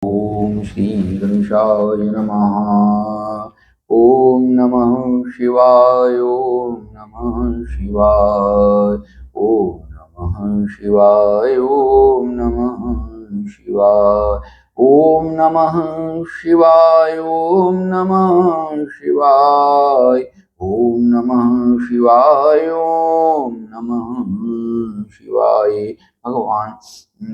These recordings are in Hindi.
ओम श्री गणेशाय नमः। ओम नमः शिवाय। ओम नमः शिवाय। ओम नमः शिवाय। ओम नमः शिवाय। ओम नमः शिवाय। ओम नमः शिवाय। ओम नमः शिवाय। ओम नमः शिवाय। भगवान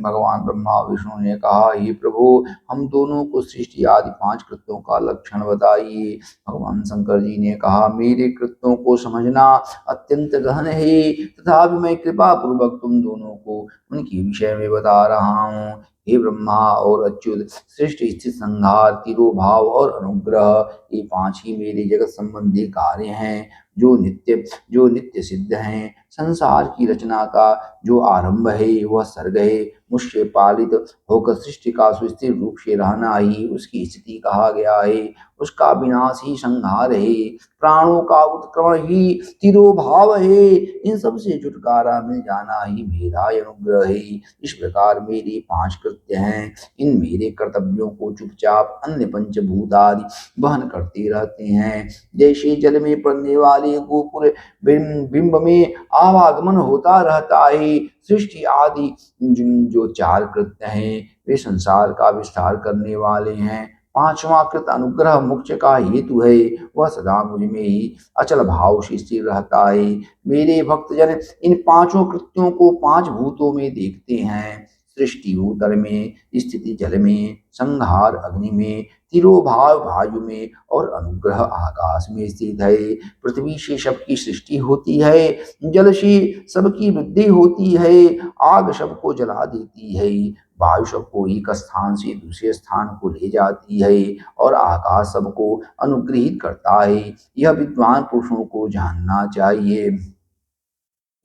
भगवान ब्रह्मा विष्णु ने कहा, हे प्रभु, हम दोनों को सृष्टि आदि 5 कृत्यों का लक्षण बताइए। भगवान शंकर जी ने कहा, मेरे कृत्यों को समझना अत्यंत गहन है, तथापि मैं कृपा पूर्वक तुम दोनों को उनके विषय में बता रहा हूँ। हे ब्रह्मा और अच्युत, सृष्टि स्थिति संहार तिरोभाव और अनुग्रह, ये 5 ही मेरे जगत संबंधी कार्य हैं जो नित्य सिद्ध हैं। संसार की रचना का जो आरंभ है वह सर्ग है। मुझसे पालित होकर सृष्टि का सुस्थिर रूप से रहना ही उसकी स्थिति कहा गया है। उसका विनाश ही संहार है। प्राणों का उत्क्रमण ही तिरोभाव है। इन सब से छुटकारा मिल जाना ही मेरा अनुग्रह है। इस प्रकार मेरे 5 कृत्य हैं। इन मेरे कर्तव्यों को चुपचाप अन्य पंचभूत आदि वहन करते रहते हैं। जैसे जल में पड़ने वाले गोपुर बिंब में आवागमन होता रहता है, सृष्टि आदि जो 4 कृत्य हैं वे संसार का विस्तार करने वाले हैं। 5वां कृत अनुग्रह मोक्ष का हेतु है। वह सदा मुझ में ही अचल भाव से स्थिर रहता है। मेरे भक्तजन इन 5 कृत्यों को 5 भूतों में देखते हैं। सृष्टि भूतल में, स्थिति जल में, संहार अग्नि में, तिरोभाव वायु में और अनुग्रह आकाश में स्थित है। पृथ्वी से सबकी सृष्टि होती है, जल से सबकी वृद्धि होती है, आग सबको जला देती है, वायु सबको एक स्थान से दूसरे स्थान को ले जाती है और आकाश सबको अनुग्रहित करता है। यह विद्वान पुरुषों को जानना चाहिए।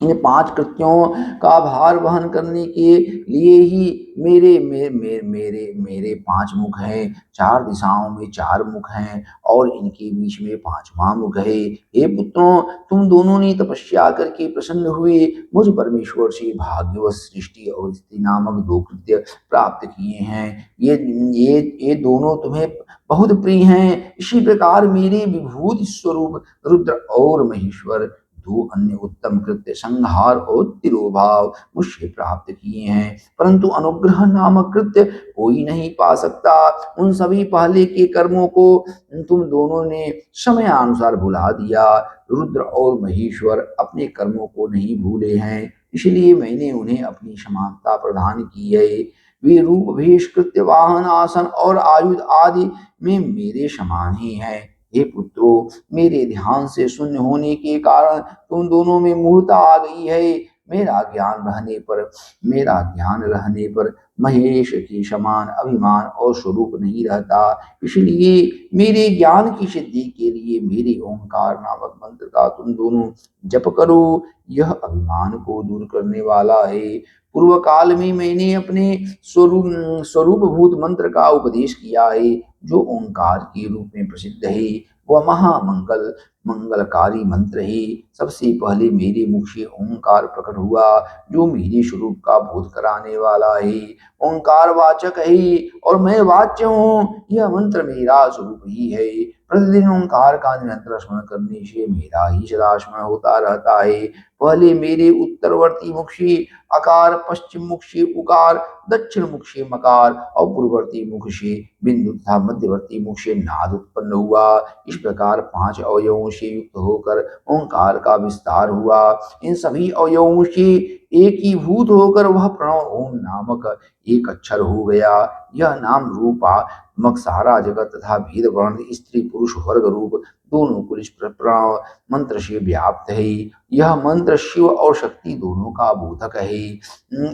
इन 5 कृत्यों का भार वहन करने के लिए ही मेरे 5 मुख हैं। 4 दिशाओं में 4 मुख हैं और इनके बीच में 5वां मुख है। हे पुत्रों, तुम दोनों ने तपस्या करके प्रसन्न हुए मुझ परमेश्वर से भाग्यवश सृष्टि और स्थिति नामक 2 कृत्य प्राप्त किए हैं। ये दोनों तुम्हें बहुत प्रिय हैं। इसी प्रकार मेरे विभूति स्वरूप रुद्र और महेश्वर 2 अन्य उत्तम कृत्य संहार और तिरोभाव मुझसे प्राप्त किए हैं, परंतु अनुग्रह नामक कृत्य कोई नहीं पा सकता। उन सभी पहले के कर्मों को तुम दोनों ने समयानुसार भुला दिया। रुद्र और महेश्वर अपने कर्मों को नहीं भूले हैं, इसलिए मैंने उन्हें अपनी समानता प्रदान की है। वे रूप भेष कृत्य वाहन आसन और आयुध आदि में मेरे समान ही हैं। हे पुत्रों, मेरे ध्यान से शून्य होने के कारण तुम दोनों में मूढ़ता आ गई है। मेरा ज्ञान रहने पर महेश के समान अभिमान और स्वरूप नहीं रहता। इसलिए मेरे ज्ञान की सिद्धि के लिए मेरे ओंकार नामक मंत्र का तुम दोनों जप करो। यह अभिमान को दूर करने वाला है। पूर्व काल में मैंने अपने स्वरूप भूत मंत्र का उपदेश किया है, जो ओंकार के रूप में प्रसिद्ध है। वह मंगलकारी मंत्र है। सबसे पहले मेरे मुख से ओंकार प्रकट हुआ, जो मेरे स्वरूप का बोध कराने वाला है। ओंकार वाचक है और मैं वाच्य हूँ। यह मंत्र मेरा स्वरूप ही है। प्रतिदिन ओंकार का निरंतर स्मरण करने से मेरा ही सदा स्मरण होता रहता है। पहले मेरे उत्तरवर्ती मुख से अकार, पश्चिम मुख से उकार, दक्षिण मुख से मकार और पूर्ववर्ती मुख से बिंदु तथा मध्यवर्ती मुख से नाद उत्पन्न हुआ। इस प्रकार 5 अवयवों से युक्त होकर ओंकार का विस्तार हुआ। इन सभी अवयवों से एक ही भूत होकर वह प्रणव ओम नामक एक अक्षर हो गया। यह नाम रूपात्मक सारा जगत तथा भेद वर्ण स्त्री पुरुष वर्ग रूप दोनों को इस प्रणव मंत्र से व्याप्त है। यह मंत्र शिव और शक्ति दोनों का बोधक है।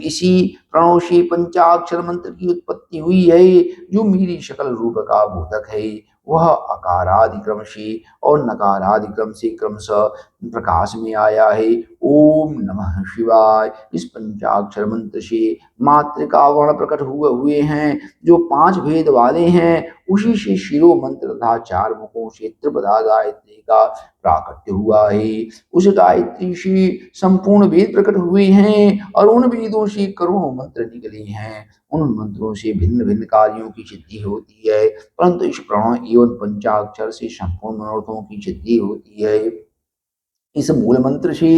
इसी प्रणव से पंचाक्षर मंत्र की उत्पत्ति हुई है, जो मेरी शकल रूप का बोधक है। वह अकारादिक्रम से और नकारादिक्रम से क्रमशः प्रकाश में आया है। ओम नमः शिवाय इस पंचाक्षर मंत्र से मातृका वर्ण प्रकट हुए हैं, जो 5 भेद वाले हैं। उसी से शिरो मंत्र तथा 4 मुखों से त्रिपदा गायत्री का प्राकट्य हुआ है। उस गायत्री से संपूर्ण वेद प्रकट हुए हैं और उन वेदों से करोड़ों मंत्र निकले हैं। उन मंत्रों से भिन्न भिन्न कार्यों की सिद्धि होती है, परंतु इस प्रणव एवं पंचाक्षर से संपूर्ण मनोरथों की सिद्धि होती है। इस मूल मंत्र से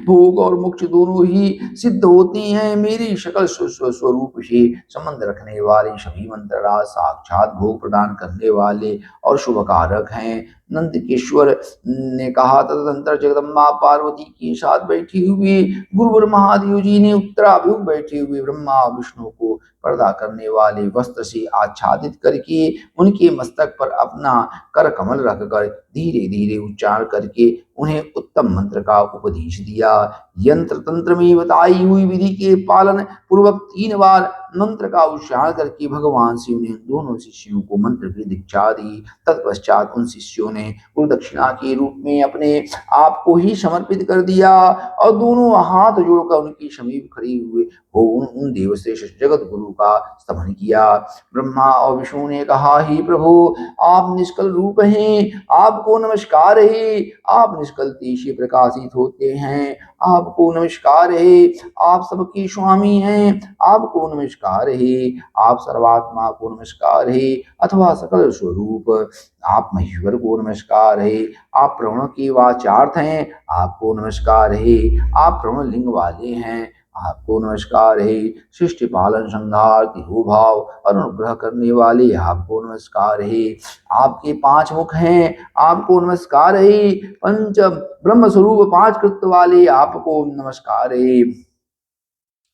भोग और मोक्ष दोनों ही सिद्ध होते हैं। मेरी शकल स्वरूप से संबंध रखने वाले सभी मंत्र राज साक्षात भोग प्रदान करने वाले और शुभकारक हैं। नंदकिशोर ने कहा, तदनंतर जगदम्बा पार्वती के साथ बैठी हुई गुरुवर महादेव जी ने उत्तराभिमुख बैठे हुए ब्रह्मा विष्णु को पर्दा करने वाले वस्त्र से आच्छादित करके उनके मस्तक पर अपना कर कमल रखकर धीरे धीरे उच्चारण करके उन्हें उत्तम मंत्र का उपदेश दिया। यंत्र तंत्र में बताई हुई विधि के पालन पूर्वक 3 बार मंत्र का उच्चारण करके भगवान शिव ने दोनों शिष्यों को मंत्र की दीक्षा दी। तत्पश्चात उन शिष्यों ने गुरु दक्षिणा के रूप में अपने आप को ही समर्पित कर दिया और दोनों हाथ जोड़कर उनके समीप खड़े हुए हो उन देवश्रेष्ठ जगत गुरु का स्तमन किया। ब्रह्मा और विष्णु ने कहा, हे प्रभु, आप निष्कल रूप हैं, आपको नमस्कार है। आप निष्कल तेज से प्रकाशित होते हैं, आपको नमस्कार है। आप सबके स्वामी हैं, आपको नमस्कार है। आप सर्वात्मा को नमस्कार है अथवा सकल स्वरूप, आप महेश्वर को नमस्कार है। आप प्रणव के वाचार्थ हैं, आपको नमस्कार है। आप प्रणव लिंग वाले हैं, आपको नमस्कार है। सृष्टि पालन संहार तिरोभाव और अनुग्रह करने वाले, आपको नमस्कार है। आपके 5 मुख हैं, आपको नमस्कार है। पंच ब्रह्म स्वरूप 5 कृत्य वाले, आपको नमस्कार है।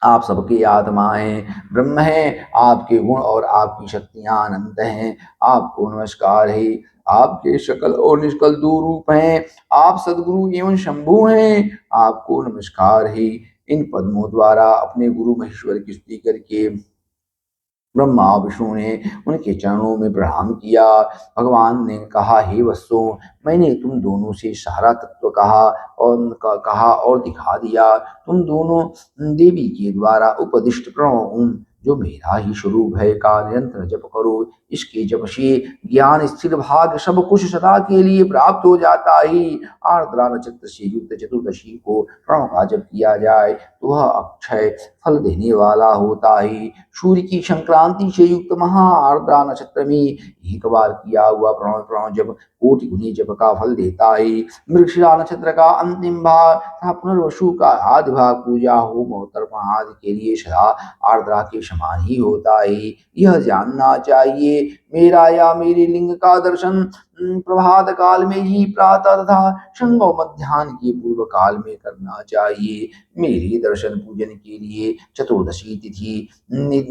आप सबकी आत्माएं ब्रह्म हैं, आपके गुण और आपकी शक्तियां अनंत हैं, आपको नमस्कार है। आपके सकल और निष्कल 2 रूप हैं, आप सदगुरु एवं शंभु हैं, आपको नमस्कार है। इन पद्मों द्वारा अपने गुरु महेश्वर की स्तुति करके ब्रह्मा विष्णु ने उनके चरणों में प्रणाम किया। भगवान ने कहा, हे वत्सों, मैंने तुम दोनों से सारा तत्व कहा और दिखा दिया। तुम दोनों देवी के द्वारा उपदिष्ट प्रणव जो मेरा ही स्वरूप है का निरंतर जप करो। इसके जप से ज्ञान स्थिर भाग सब कुछ सदा के लिए प्राप्त हो जाता है। आर्द्रा नक्षत्र से युक्त चतुर्दशी को प्रणव का जप किया जाए तो वह अक्षय फल देने वाला होता है। सूर्य की संक्रांति से युक्त महा आर्द्रा नक्षत्र में एक बार किया हुआ प्रणव जप कोटि गुनी जप का फल देता है। मृगशिरा नक्षत्र का अंतिम भाग तथा पुनर्वसु का आदि भाग पूजा होम और तर्पण आदि के लिए सदा आर्द्रा के समान ही होता है। यह जानना चाहिए, मेरा या मेरे लिंग का दर्शन प्रभात काल में ही प्रातः तथा संगो मध्याह्न के पूर्व काल में करना चाहिए। मेरे दर्शन पूजन के लिए चतुर्दशी तिथि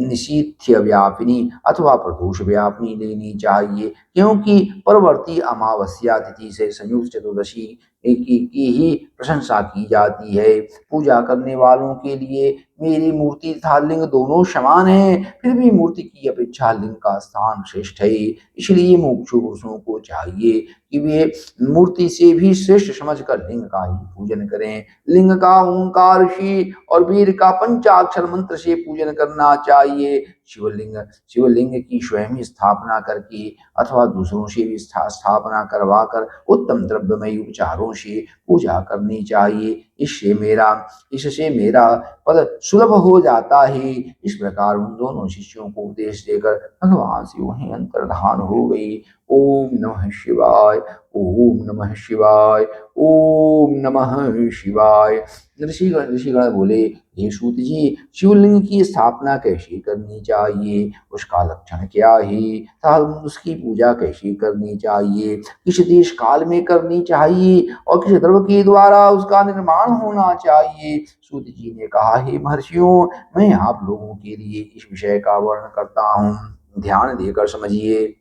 निशीथ्य व्यापिनी अथवा प्रदोष व्यापिनी लेनी चाहिए, क्योंकि परवर्ती अमावस्या तिथि से संयुक्त चतुर्दशी की ही प्रशंसा की जाती है। पूजा करने वालों के लिए मेरी मूर्ति तथा लिंग दोनों समान हैं, फिर भी मूर्ति की अपेक्षा लिंग का स्थान श्रेष्ठ है। इसलिए मुमुक्षु पुरुषों को चाहिए कि वे मूर्ति से भी श्रेष्ठ समझकर लिंग का ही पूजन करें। लिंग का ओंकार से और वीर का पंचाक्षर मंत्र से पूजन करना चाहिए। शिवलिंग की स्वयं ही स्थापना करके अथवा दूसरों से भी स्थापना करवाकर उत्तम द्रव्यमय उपचारों से पूजा करनी चाहिए। इससे मेरा पद सुलभ हो जाता है। इस प्रकार उन दोनों शिष्यों को उपदेश देकर भगवान से वहीं अंतर्धान हो गई। ओम नमः शिवाय, ओम नमः शिवाय, ओम नमः शिवाय। ऋषिगण बोले, हे सूत जी, शिवलिंग की स्थापना कैसे करनी चाहिए, उसका लक्षण क्या है तथा उसकी पूजा कैसे करनी चाहिए, किस देश काल में करनी चाहिए और किस द्रव्य के द्वारा उसका निर्माण होना चाहिए। सूत जी ने कहा, हे महर्षियों, मैं आप लोगों के लिए इस विषय का वर्णन करता हूँ, ध्यान देकर समझिए।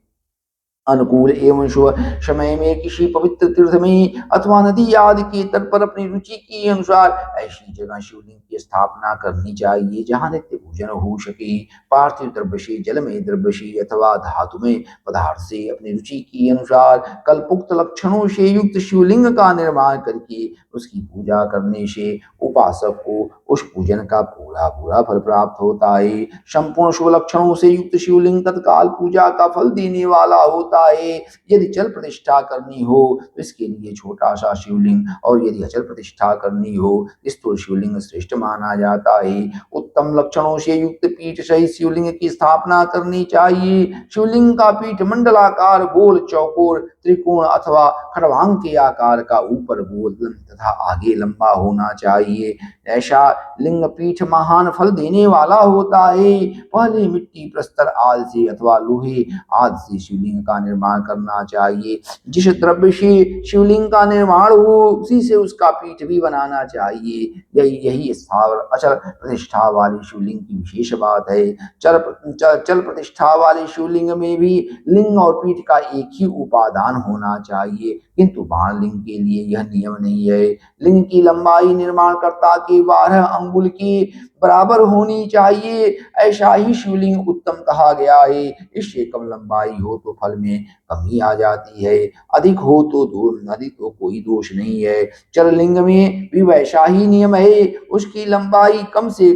अनुकूल एवं शुभ समय में किसी पवित्र तीर्थ में अथवा नदी आदि के तट पर अपनी रुचि के अनुसार ऐसी जगह शिवलिंग की स्थापना करनी चाहिए जहाँ नित्य पूजन हो सके। पार्थिव द्रव्य से, जलमय द्रव्य से अथवा धातुमय पदार्थ से अपनी रुचि के अनुसार कल्पोक्त लक्षणों से युक्त शिवलिंग का निर्माण करके उसकी पूजा करने से उपासक को उस पूजन का पूरा पूरा फल प्राप्त होता है। संपूर्ण शुभ लक्षणों से युक्त शिवलिंग तत्काल पूजा का फल देने वाला होता होता है। यदि जल प्रतिष्ठा करनी हो तो इसके लिए छोटा सा शिवलिंग, और यदि अचल प्रतिष्ठा करनी हो स्थूल शिवलिंग श्रेष्ठ माना जाता है। उत्तम लक्षणों से युक्त पीठ सहित शिवलिंग की स्थापना करनी चाहिए। शिवलिंग का पीठ मंडलाकार, गोल, चौकोर, त्रिकोण अथवा खड़वांग के आकार का ऊपर गोल तथा आगे लंबा होना चाहिए। ऐसा लिंग पीठ महान फल देने वाला होता है। पहले मिट्टी, प्रस्तर आदि से अथवा लोहे आदि से शिवलिंग का निर्माण करना चाहिए। जिस द्रव्य से शिवलिंग का निर्माण हो उसी से उसका पीठ भी बनाना चाहिए। यही स्थावर अचल प्रतिष्ठा वाली शिवलिंग की विशेष बात है। चल प्रतिष्ठा वाले शिवलिंग में भी लिंग और पीठ का एक ही उपादान होना चाहिए, किंतु बाण लिंग के लिए यह नियम नहीं है। लिंग की लंबाई निर्माणकर्ता के 12 अंगुल के बराबर होनी चाहिए। ऐसा ही शिवलिंग उत्तम कहा गया है। इससे कम लंबाई हो तो फल में कमी आ जाती है, अधिक हो तो कोई दोष नहीं है। चल लिंग में भी वैसा ही नियम है। उसकी लंबाई कम से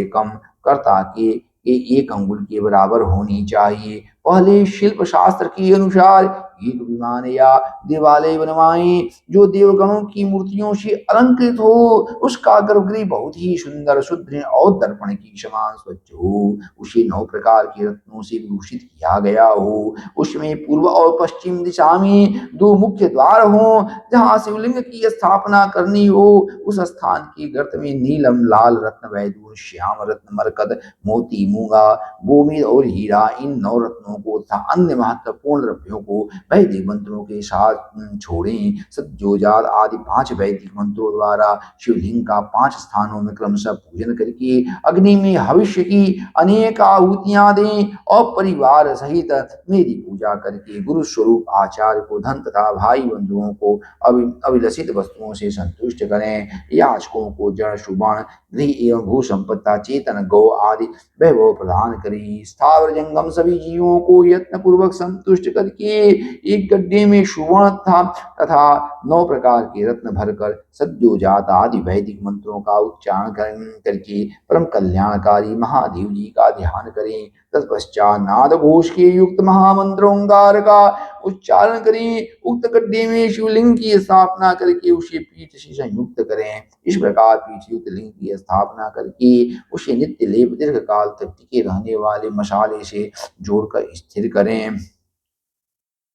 कम कर्ता के एक अंगुल के बराबर होनी चाहिए। पहले शिल्प शास्त्र के अनुसार एक विमान या देवालय बनवाएं जो देवगणों की मूर्तियों से अलंकृत हो। उसका गर्भगृह बहुत ही सुंदर, सुदृढ़ और दर्पण की समान स्वच्छ हो। उसे 9 प्रकार के रत्नों से विभूषित किया गया हो। उसमें पूर्व और पश्चिम दिशा में 2 मुख्य द्वार हों। जहाँ शिवलिंग की स्थापना करनी हो उस स्थान के गर्त में नीलम, लाल रत्न, वैदूर, श्याम रत्न, मरकत, मोती, मूंगा, गोमेद और हीरा, इन 9 रत्नों को तथा अन्य महत्वपूर्ण द्रव्यों को वैदिक मंत्रों के साथ छोड़ें। सत्योजात आदि 5 वैदिक मंत्रों द्वारा शिवलिंग का 5 स्थानों में क्रमशः पूजन करके अग्नि में भविष्य की अनेक आहुतियां दें और परिवार सहित मेरी पूजा करके गुरु स्वरूप आचार्य को, धन तथा भाई बंधुओं को अभिलषित वस्तुओं से संतुष्ट करें। याचकों को जड़, सुवर्ण, गृह एवं भू संपत्ता, चेतन गौ आदि वैभव प्रदान करें। स्थावर जंगम सभी जीवों को यत्न पूर्वक संतुष्ट करके एक गड्ढे में सुवर्ण तथा 9 प्रकार के रत्न भरकर सद्योजात आदि वैदिक मंत्रों का उच्चारण करके परम कल्याणकारी महादेव जी का ध्यान करें। तत्पश्चात नाद घोष के युक्त महामंत्र ओंकार का उच्चारण करें। उक्त गड्ढे में शिवलिंग की स्थापना करके उसे पीठ से संयुक्त करें। इस प्रकार पीठ युक्त लिंग की स्थापना करके उसे नित्य लेप दीर्घ काल तक टिके रहने वाले मसाले से जोड़कर स्थिर करें।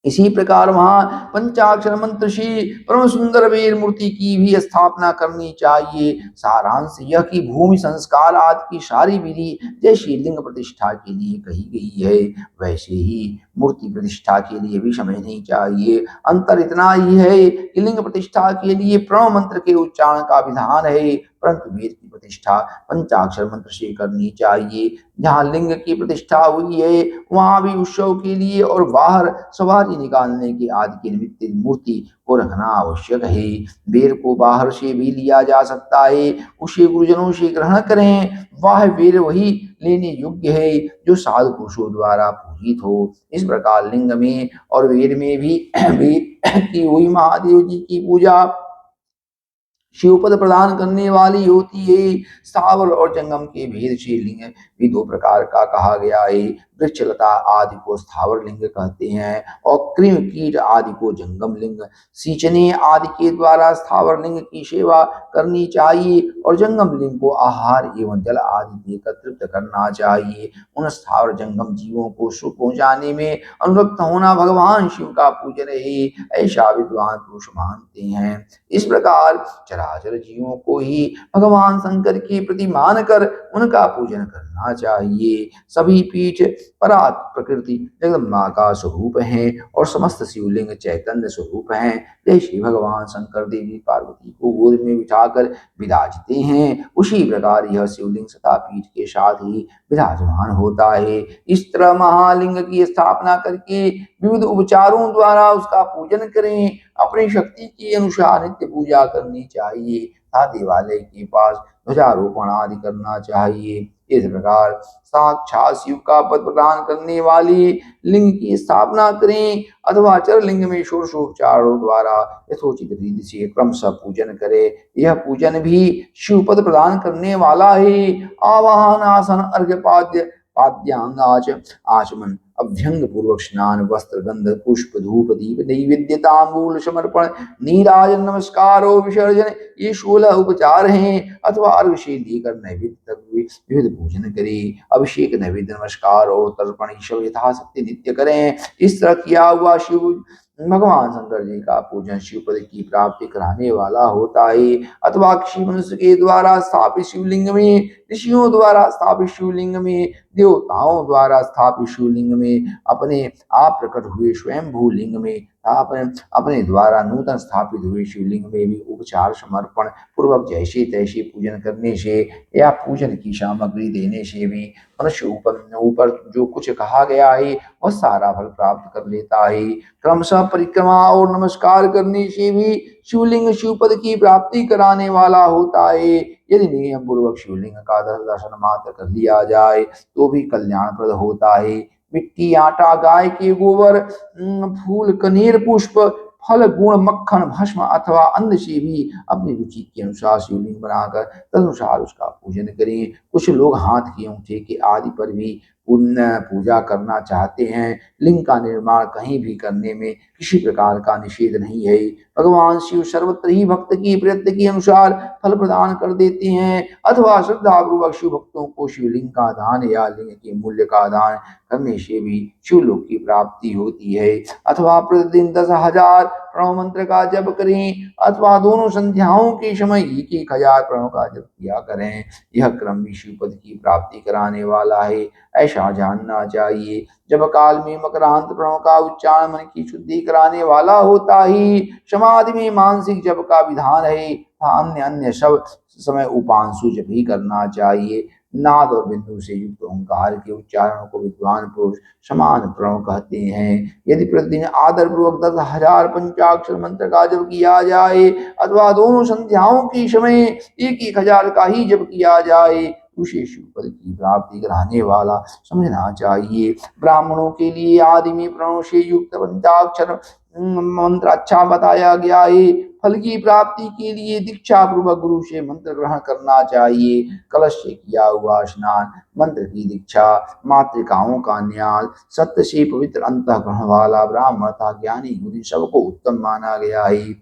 इसी प्रकार वहां पंचाक्षर मंत्र से परम सुंदर वीर मूर्ति की भी स्थापना करनी चाहिए। सारांश यह कि भूमि संस्कार आदि की सारी विधि जैसी लिंग प्रतिष्ठा के लिए कही गई है वैसे ही मूर्ति प्रतिष्ठा के लिए भी समझनी चाहिए। अंतर इतना ही है कि लिंग प्रतिष्ठा के लिए प्रणव मंत्र के उच्चारण का विधान है, परंतु वेद की प्रतिष्ठा पंचाक्षर मंत्र से करनी चाहिए। जहाँ लिंग की प्रतिष्ठा हुई है वहां भी उत्सव के लिए और बाहर सवारी निकालने के आदि के निमित्त मूर्ति को रखना आवश्यक है। बेर को बाहर से भी लिया जा सकता है, उसे गुरुजनों से ग्रहण करें। वह बेर वही लेने योग्य है जो साधु पुरुषों द्वारा पूजित हो। इस प्रकार लिंग में और वेद में भी की हुई महादेव जी की पूजा शिवपद प्रदान करने वाली होती है। स्थावर और जंगम के भेद से लिंग भी 2 प्रकार का कहा गया है। वृक्षलता आदि को स्थावर लिंग कहते हैं और कृमि कीट आदि को जंगम लिंग। सींचने आदि के द्वारा स्थावर लिंग की सेवा करनी चाहिए और जंगम लिंग को आहार एवं जल आदि देकर तृप्त करना चाहिए। उन स्थावर जंगम जीवों को सुख पहुंचाने में अनुरक्त होना भगवान शिव का पूजन है, ऐसा विद्वान पुरुष मानते हैं। इस प्रकार चराचर जीवों को ही भगवान शंकर के प्रति मानकर उनका पूजन करना चाहिए। सभी पीठ परात प्रकृति जगदम्बा का स्वरूप है और समस्त शिवलिंग चैतन्य स्वरूप हैं। जैसे भगवान शंकर देवी पार्वती को गोद में बिठाकर विराजते हैं उसी प्रकार यह शिवलिंग सदा पीठ के साथ ही विराजमान होता है। इस तरह महालिंग की स्थापना करके विविध उपचारों द्वारा उसका पूजन करें। अपनी शक्ति के अनुसार नित्य पूजा करनी चाहिए तथा देवालय के पास ध्वजारोपण आदि करना चाहिए। इस प्रकार साक्षात शिव का पद प्रदान करने वाली लिंग की स्थापना करें अथवा चर लिंग में षोडशोपचारों द्वारा यथोचित रीति से क्रमशः पूजन करें। यह पूजन भी शिव पद प्रदान करने वाला है। आवाहन, आसन, अर्घ्य, पाद्यांग, आचमन, अभ्यंग पूर्वक स्नान, वस्त्र, गंध, पुष्प, धूप, दीप, नैवेद्य, तांबूल समर्पण, नीराजन, नमस्कार और विसर्जन, ये 16 उपचार हैं। अथवा अर्घ से लेकर नैवेद्य तक विविध पूजन करें। अभिषेक, नैवेद्य, नमस्कार और तर्पण सब यथाशक्ति नित्य करें। इस तरह किया हुआ शिव भगवान शंकर जी का पूजन शिवपद की प्राप्ति कराने वाला होता है। अथवा किसी मनुष्य के द्वारा स्थापित शिवलिंग में, ऋषियों द्वारा स्थापित शिवलिंग में, देवताओं द्वारा स्थापित शिवलिंग में, अपने आप प्रकट हुए स्वयंभू लिंग में, अपने द्वारा नूतन स्थापित हुए शिवलिंग में भी उपचार समर्पण पूर्वक जैसे तैसे पूजन करने से या पूजन की सामग्री देने से भी मनुष्य ऊपर जो कुछ कहा गया है वह सारा फल प्राप्त कर लेता है। क्रमशः परिक्रमा और नमस्कार करने से भी शिवलिंग शिवपद की प्राप्ति कराने वाला होता है। यदि नियम पूर्वक शिवलिंग का दर्शन मात्र कर लिया जाए तो भी कल्याणप्रद होता है। मिट्टी, आटा, गाय के गोबर, फूल, कनेर, पुष्प, फल, गुण, मक्खन, भस्म अथवा अन्न से भी अपनी रुचि के अनुसार शिवलिंग बनाकर तदनुसार उसका पूजन करें। कुछ लोग हाथ के अंगूठे के आदि पर भी पुण्य पूजा करना चाहते हैं। लिंग का निर्माण कहीं भी करने में किसी प्रकार का निषेध नहीं है। भगवान शिव सर्वत्र ही भक्त की प्रयत्न के अनुसार फल प्रदान कर देते हैं। अथवा श्रद्धा पूर्वक शिव भक्तों को शिवलिंग का दान या लिंग के मूल्य का दान करने से भी शिवलोक की प्राप्ति होती है। अथवा प्रतिदिन 10,000 प्रणव मंत्र का जप करें अथवा दोनों संध्याओं के समय 1,000 प्रणव का जप किया करें। यह क्रम भी शिवपद की प्राप्ति कराने वाला है, ऐसा जानना चाहिए। जब काल में मकरांत प्रणव का उच्चारण मन की शुद्धि कराने वाला होता ही समाधि में मानसिक जप का विधान है। अन्य अन्य सब समय उपांशु जप ही करना चाहिए। नाद और बिंदु से युक्त ओंकार के उच्चारण को विद्वान पुरुष समान प्रणव कहते हैं। यदि प्रतिदिन आदर पूर्वक 10,000 पंचाक्षर मंत्र का जप किया जाए अथवा दोनों संध्याओं के समय 1,000 का ही जप किया जाए उसे शिवपद की प्राप्ति कराने वाला समझना चाहिए। ब्राह्मणों के लिए आदि में प्रणव से युक्त पंचाक्षर मंत्र अच्छा बताया गया है। फल की प्राप्ति के लिए दीक्षा पूर्वक गुरु से मंत्र ग्रहण करना चाहिए। कलश से किया हुआ स्नान, मंत्र की दीक्षा, मातृकाओं का न्यास, सत्य से पवित्र अंतःकरण वाला ब्राह्मण तथा ज्ञानी गुरु सबको उत्तम माना गया है।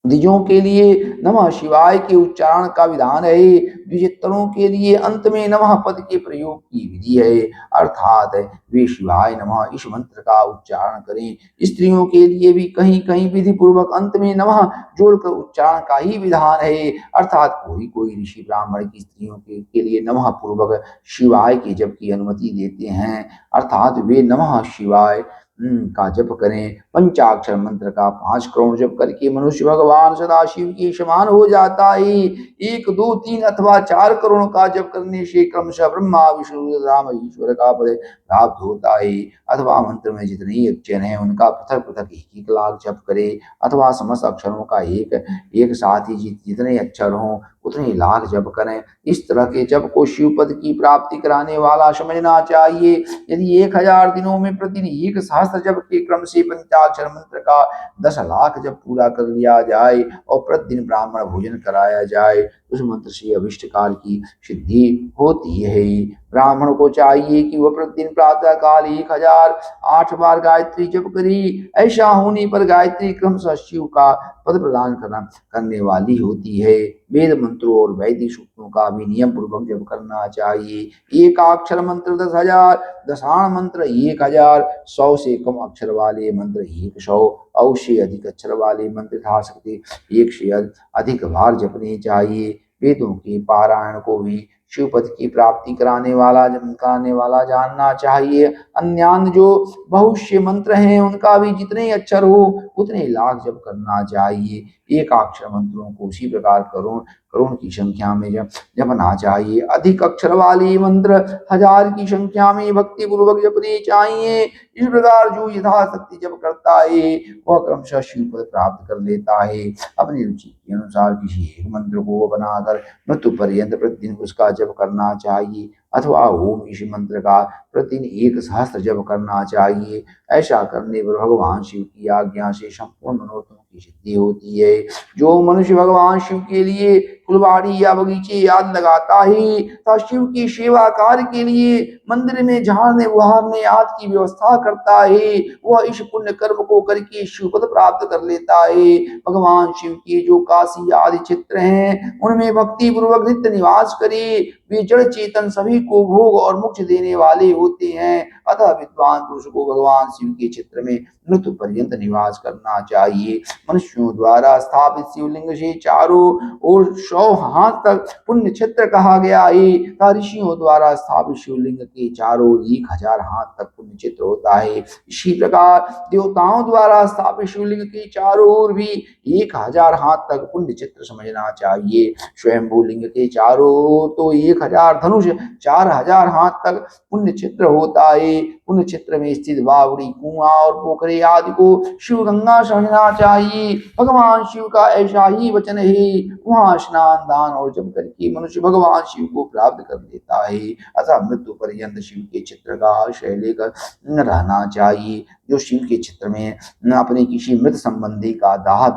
द्विजों के लिए नमः शिवाय के उच्चारण का विधान है। द्विजेतरों के लिए अंत में नमः पद के प्रयोग की विधि है, अर्थात वे शिवाय नमः इस मंत्र का उच्चारण करें। स्त्रियों के लिए भी कहीं कहीं विधि पूर्वक अंत में नमः जोड़कर उच्चारण का ही विधान है, अर्थात कोई कोई ऋषि ब्राह्मण की स्त्रियों के लिए नमः पूर्वक शिवाय के जप की अनुमति देते हैं, अर्थात वे नमः शिवाय का जप करें। पंचाक्षर मंत्र का 5 करोड़ जप करके मनुष्य भगवान सदाशिव के समान हो जाता है। 1, 2, 3 अथवा 4 करोड़ का जप करने से क्रमशः ब्रह्मा, विष्णु, राम, ईश्वर का पद प्राप्त होता है। अथवा मंत्र में जितने अक्षर हैं उनका पृथक पृथक 1 लाख जप करे अथवा समस्त अक्षरों का एक साथ ही जितने अक्षर हों उतने लाख जप करें। इस तरह के जप को शिवपद की प्राप्ति कराने वाला समझना चाहिए। यदि 1,000 दिनों में प्रतिदिन 1 सहस्त्र जप के क्रम से पंचाक्षर मंत्र का 10 लाख जप पूरा कर लिया जाए और प्रतिदिन ब्राह्मण भोजन कराया जाए उस मंत्र से अभिष्ट काल की सिद्धि होती है। ब्राह्मण को चाहिए कि वह प्रतिदिन प्रातः काल 1,008 बार गायत्री जप करे। ऐसा होने पर गायत्री क्रमशः शिव का पद प्रदान करने वाली होती है। वेद मंत्रों और वैदिक सूक्तों का भी नियम पूर्वक जप करना चाहिए। एकाक्षर मंत्र 10,000, दशाण मंत्र 1,000, 100 से कम अक्षर वाले मंत्र 100 और उससे अधिक अक्षर वाले मंत्र यथाशक्ति 1 से अधिक बार जपने चाहिए। वेदों के पारायण को भी शिवपद की प्राप्ति कराने वाला जानना चाहिए। अन्यान्य जो बहुश्य मंत्र हैं उनका भी जितने अक्षर हो उतने लाख जप करना चाहिए। एकाक्षर मंत्रों को उसी प्रकार करोड़ की संख्या में जपना चाहिए। अधिक अक्षर वाले मंत्र 1,000 की संख्या में भक्ति पूर्वक जपने चाहिए। इस प्रकार जो यथाशक्ति जप करता है वह क्रमशः शिवपद प्राप्त कर लेता है। अपनी रुचि के अनुसार किसी एक मंत्र को बनाकर मृत्यु पर्यंत प्रतिदिन उसका जप करना चाहिए अथवा ओम इस मंत्र का प्रतिदिन 1 सहस्त्र जप करना चाहिए। ऐसा करने पर भगवान शिव की आज्ञा से संपूर्ण मनोरथों की सिद्धि होती है। जो मनुष्य भगवान शिव के लिए फुलवाड़ी या बगीचे आदि लगाता है तथा शिव की सेवा कार्य के लिए मंदिर में झाड़ने बुहारने आदि की व्यवस्था करता है, वह इस पुण्य कर्म को करके शिव पद प्राप्त कर लेता है। भगवान शिव के जो काशी आदि क्षेत्र हैं उनमें भक्ति पूर्वक नित्य निवास करे, वे जड़ चेतन सभी को भोग और मोक्ष देने वाले होते हैं। अतः विद्वान पुरुष को भगवान शिव के क्षेत्र में मृत्यु पर्यंत निवास करना चाहिए। मनुष्यों द्वारा स्थापित शिवलिंग से चारों ओर 100 हाथ तक पुण्य क्षेत्र कहा गया है तथा ऋषियों द्वारा स्थापित शिवलिंग के चारों ओर 1000 हाथ तक पुण्य क्षेत्र होता है। इसी प्रकार देवताओं द्वारा स्थापित शिवलिंग के चारों ओर भी 1000 हाथ तक पुण्य क्षेत्र समझना चाहिए। स्वयंभू लिंग के चारों ओर तो 1000 धनुष 4000 हाथ तक पुण्य क्षेत्र होता है। पुण्य क्षेत्र में स्थित बावड़ी, कुआं और पोखरे आदि को शिव गंगा समझना चाहिए। भगवान शिव का ऐसा ही वचन है, वहां स्नान दान और जप करके मनुष्य भगवान शिव को प्राप्त कर लेता है। अतः मृत्यु पर्यंत शिव के क्षेत्र का आश्रय लेकर रहना चाहिए। जो शिव के क्षेत्र में अपने किसी मृत संबंधी का दाह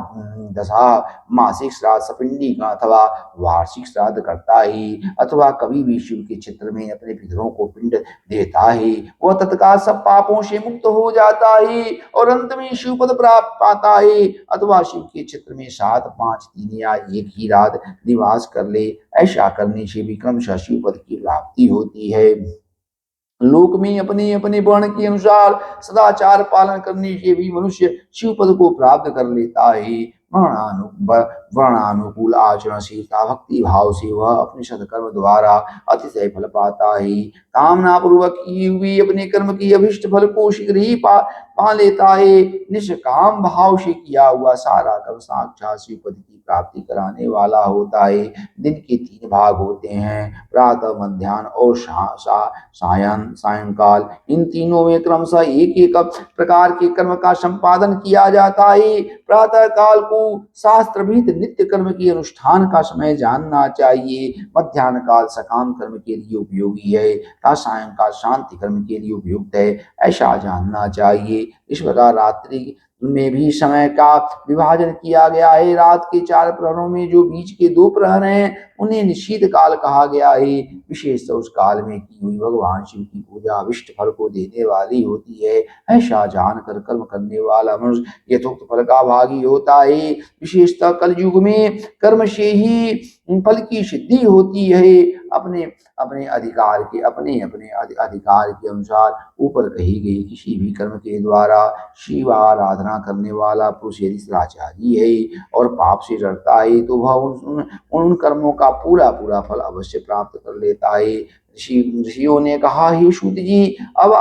दशा मासिक श्राद्ध सपिंडी का अथवा वार्षिक श्राद्ध करता है अथवा कभी भी शिव के क्षेत्र में अपने पितरों को पिंड देता है, वह तत्काल सब पापों से मुक्त हो जाता है और अंत में शिव पद प्राप्त पाता है। अथवा शिव के क्षेत्र में 7, 5 दिन या एक ही रात निवास कर ले, ऐसा करने से भी क्रमशः शिव पद की प्राप्ति होती है। लोक में अपने अपने वर्ण के अनुसार सदाचार पालन करने से भी मनुष्य शिव पद को प्राप्त कर लेता है। वर्णानुकूल आचरण से भक्ति भाव से वह अपने सत्कर्म द्वारा अतिशय फल पाता है। कामना पूर्वक किए हुए अपने कर्म की अभिष्ट फल को शीघ्र ही पा लेता है। निष्काम भाव से किया हुआ सारा कर्म साक्षात शिव पद की प्राप्ति कराने वाला होता है। दिन के 3 भाग होते हैं, प्रातः, मध्याह्न और सायंकाल। इन तीनों में क्रमशः एक एक प्रकार के कर्म का संपादन किया जाता है। प्रातः काल को शास्त्र विहित नित्य कर्म के अनुष्ठान का समय जानना चाहिए। मध्याह्न काल सकाम कर्म के लिए उपयोगी है तथा सायंकाल शांति कर्म के लिए उपयुक्त है, ऐसा जानना चाहिए। इस प्रकार रात्रि में भी समय का विभाजन किया गया है। रात के 4 प्रहरों में जो बीच के 2 प्रहर हैं उन्हें निश्चित काल कहा गया है। विशेष उस काल में की हुई भगवान शिव की पूजा अभिष्ट फल को देने वाली होती है, ऐसा जानकर कर्म करने वाला मनुष्य यथोक्त फल का भागी होता है। विशेषतः कलयुग में कर्म से ही फल की सिद्धि होती है। अपने अपने अधिकार के अनुसार ऊपर कही गई किसी भी कर्म के द्वारा शिव आराधना करने वाला पुरुष यदि सदाचारी है और पाप से डरता है तो वह उन कर्मों का पूरा फल अवश्य प्राप्त कर लेता है। ऋषियों ने कहा, हे सूत जी, अब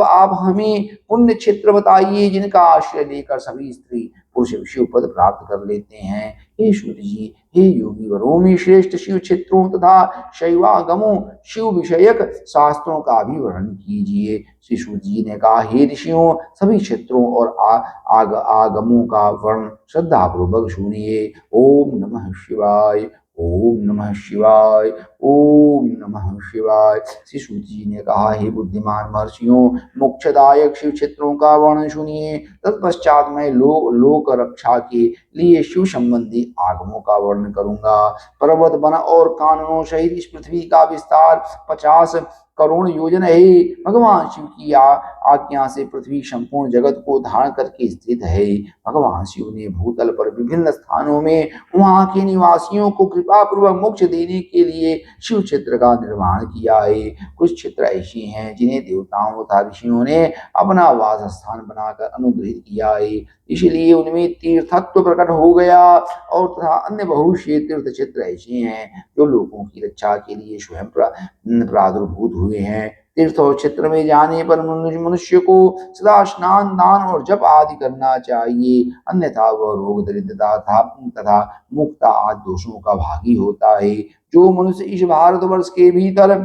आप हमें पुण्य क्षेत्र बताइए जिनका आश्रय लेकर सभी स्त्री पुरुष शिव पद प्राप्त कर लेते हैं। हे सूत जी, हे योगी वरों में श्रेष्ठ शिव क्षेत्रों तथा शैवागमों शिव विषयक शास्त्रों का भी वर्णन कीजिए। श्री सूत जी ने कहा, हे ऋषियों, सभी क्षेत्रों और आगमों का वर्ण श्रद्धा पूर्वक सुनिए। ओम नमः शिवाय, ओम नमः शिवाय, ओम नमः शिवाय। श्री सूत जी ने कहा, हे बुद्धिमान महर्षियों, मोक्षदायक शिव क्षेत्रों का वर्णन सुनिए। तत्पश्चात मैं लोक रक्षा के लिए शिव संबंधी आगमों का वर्णन करूंगा। पर्वत, वन और काननों सहित इस पृथ्वी का विस्तार 50 करोड़ योजन है। भगवान शिव की आज्ञा से पृथ्वी संपूर्ण जगत को धारण करके स्थित है। भगवान शिव ने भूतल पर विभिन्न स्थानों में वहां के निवासियों को कृपा पूर्वक मोक्ष देने के लिए शिव क्षेत्र का निर्माण किया है। कुछ क्षेत्र ऐसे हैं जिन्हें देवताओं तथा ऋषियों ने अपना वास स्थान बनाकर अनुग्रहित किया है, इसलिए उनमें तीर्थत्व प्रकट हो गया। और तथा अन्य बहुत से तीर्थ क्षेत्र ऐसे हैं जो लोगों की रक्षा के लिए स्वयं प्रादुर्भूत हुए हैं। तीर्थ और क्षेत्र में जाने पर मनुष्य को सदा स्नान दान और जप आदि करना चाहिए, अन्यथा वह रोग दरिद्रता तथा मुक्ता आदि दोषों का भागी होता है। जो मनुष्य इस भारतवर्ष के भीतर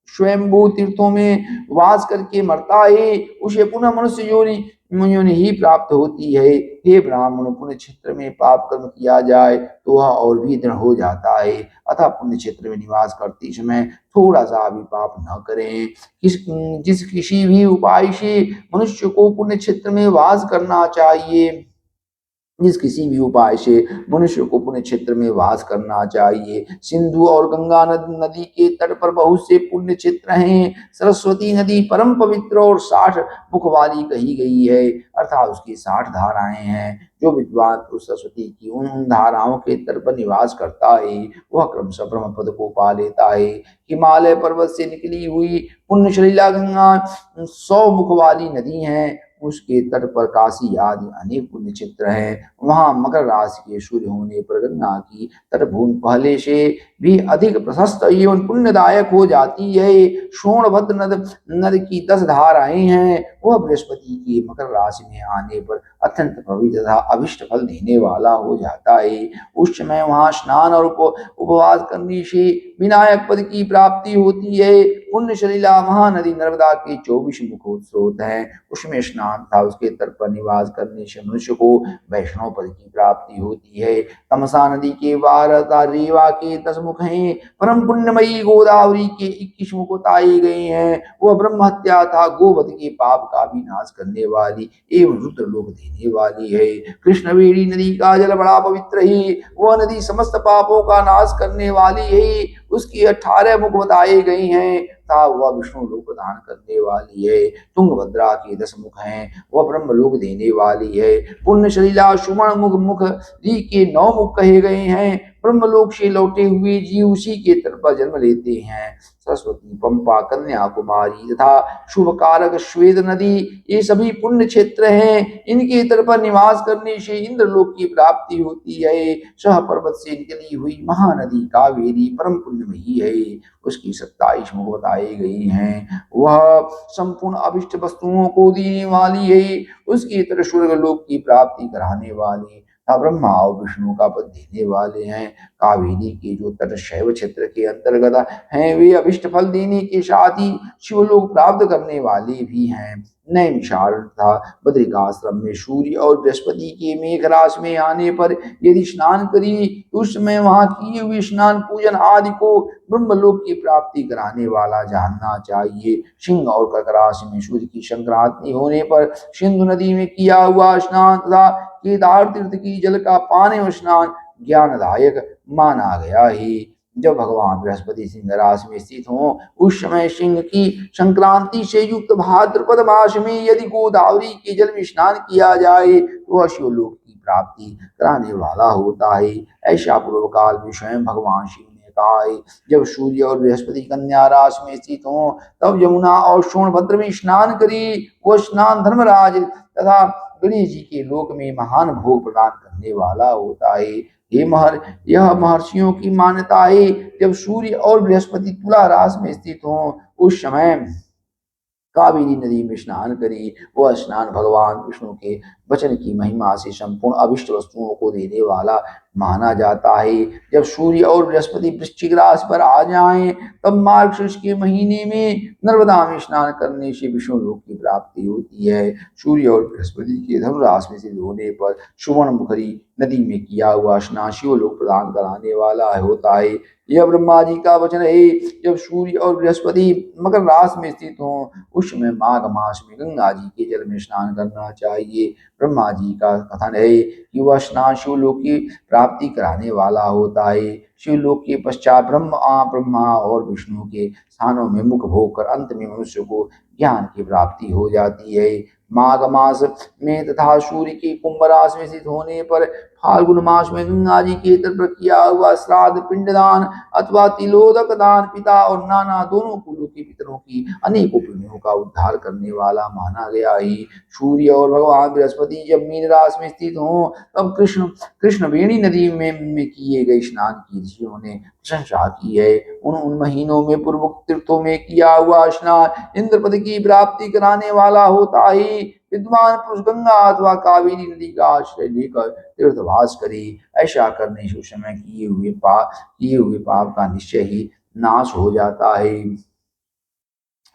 स्वयंभू तीर्थों में वास करके मरता है उसे पुनः मनुष्य योनि ही प्राप्त होती है। हे ब्राह्मण, पुण्य क्षेत्र में पाप कर्म किया जाए तो वह और भी दृढ़ हो जाता है, अतः पुण्य क्षेत्र में निवास करते समय थोड़ा सा भी पाप न करें। किसी भी उपाय से मनुष्य को पुण्य क्षेत्र में वास करना चाहिए। जिस किसी भी उपाय से मनुष्य को पुण्य क्षेत्र में वास करना चाहिए। सिंधु और गंगा नदी के तट पर बहुत से पुण्य क्षेत्र हैं। सरस्वती नदी परम पवित्र और 60 मुख वाली कही गई है, अर्थात उसकी 60 धाराएं हैं। जो विद्वान पुरुष सरस्वती की उन धाराओं के तट पर निवास करता है, वह क्रमशः ब्रह्म पद को पा लेता है। हिमालय पर्वत से निकली हुई पुण्य सलिला गंगा 100 मुख वाली नदी है। उसके तट पर काशी आदि अनेक पुण्य क्षेत्र हैं। वहां मकर राशि के सूर्य होने पर गंगा की तटभूमि पहले से भी अधिक प्रशस्त एवं पुण्यदायक हो जाती है। सोनभद्र नद की 10 धाराएं हैं। वह बृहस्पति के मकर राशि में आने पर अत्यंत पवित्र तथा अभिष्ट फल देने वाला हो जाता है। उस समय वहां स्नान और उपवास करने से विनायक पद की प्राप्ति होती है। पुण्य सलिला महानदी नर्मदा के 24 मुख स्रोत हैं। उसमें स्नान था उसके तट पर निवास करने से मनुष्य को वैष्णव पद की प्राप्ति होती है। तमसा नदी के 12 रेवा के 10 मुख हैं। परम पुण्यमयी गोदावरी के 21 मुख बताए गए हैं। वह ब्रह्म हत्या था गोवध के पाप का भी नाश करने वाली एवं रुद्र लोक देने वाली है। कृष्णवेणी नदी का जल बड़ा पवित्र है। वह नदी समस्त पापों का नाश करने वाली है। उसकी 18 मुख बताए गए हैं तथा वह विष्णु लोक प्रदान करने वाली है। तुंगभद्रा के 10 मुख हैं। वह ब्रह्म लोक देने वाली है। पुण्य सलिला सुवर्ण मुख मुख री के 9 मुख कहे गए हैं। ब्रह्मलोक से लौटे हुए जीव उसी के तट पर जन्म लेते हैं। सरस्वती, पंपा, कन्याकुमारी तथा शुभकारक श्वेत नदी ये सभी पुण्य क्षेत्र हैं। इनके तट पर निवास करने से इंद्रलोक की प्राप्ति होती है। सह पर्वत से निकली हुई महानदी कावेरी परम पुण्यमयी है। उसकी 27 मुख बताए गए हैं। वह संपूर्ण अभिष्ट वस्तुओं को देने वाली है। उसके तट स्वर्ग लोक की प्राप्ति कराने वाली ब्रह्मा और विष्णु का पद देने वाले हैं। कावेरी के जो तट शैव क्षेत्र के अंतर्गत हैं, वे अभिष्ट फल देने के साथ ही शिवलोक प्राप्त करने वाले भी हैं। नैमिषारण्य था बद्रिकाश्रम में सूर्य और बृहस्पति के मेघराश में आने पर यदि स्नान करी, उस समय वहां किए हुए स्नान पूजन आदि को ब्रह्मलोक की प्राप्ति कराने वाला जानना चाहिए। सिंह और कर्क राशि में सूर्य की संक्रांति होने पर सिंधु नदी में किया हुआ स्नान तथा केदार तीर्थ की जल का पान एवं स्नान ज्ञानदायक माना गया है। जब भगवान बृहस्पति सिंह राशि में स्थित हों, उस समय सिंह की संक्रांति से युक्त भाद्रपद मास में यदि गोदावरी के जल में स्नान किया जाए तो वह शिवलोक की प्राप्ति कराने वाला होता है। ऐसा पूर्व काल में स्वयं भगवान शिव ने कहा है। जब सूर्य और बृहस्पति कन्या राशि में स्थित हों, तब यमुना और सोनभद्र में स्नान करी। वह स्नान धर्मराज तथा गणेश जी के लोक में महान भोग प्रदान करने वाला होता है। यह महर्षियों की मान्यता है। जब सूर्य और बृहस्पति तुला राशि में स्थित हों, उस समय कावेरी नदी में स्नान करी। वह स्नान भगवान विष्णु के वचन की महिमा से संपूर्ण अभिष्ट वस्तुओं को देने वाला माना जाता है। जब सूर्य और बृहस्पति वृश्चिक राशि पर आ जाएं, तब मार्गशीर्ष के महीने में नर्मदा में स्नान करने से विष्णु लोक की प्राप्ति होती है। सूर्य और बृहस्पति के धनु राशि में सिद्ध होने पर सुवर्ण मुखरी नदी में किया हुआ स्नान शिवलोक प्रदान कराने वाला होता है। यह ब्रह्मा जी का वचन है। जब सूर्य और बृहस्पति मकर राशि में स्थित हों, उस समय माघ मास में गंगा जी के जल में स्नान करना चाहिए। ब्रह्मा जी का कथन है कि वह स्नान शिवलोक की प्राप्ति कराने वाला होता है। शिवलोक के पश्चात ब्रह्मा और विष्णु के स्थानों में मुख भोग कर अंत में मनुष्य को ज्ञान की प्राप्ति हो जाती है। माघ मास में तथा सूर्य की कुंभ राशि में स्थित होने पर फाल्गुन मास में गंगा जी के तट पर किया हुआ श्राद्ध, पिंडदान अथवा तिलोदक दान पिता और नाना दोनों कुलों के पितरों की अनेकों पुण्यों का उद्धार करने वाला माना गया है। सूर्य और भगवान बृहस्पति जब मीन राशि में स्थित हों, तब कृष्णवेणी नदी में किए गए स्नान की ऋषियों ने प्रशंसा की है। उन महीनों में पूर्व तीर्थों में किया हुआ स्नान इंद्रपद की प्राप्ति कराने वाला होता है। विद्वान पुरुष गंगा अथवा कावेरी नदी का आश्रय लेकर तीर्थवास करे। ऐसा करने से उस समय किए हुए पाप का निश्चय ही नाश हो जाता है।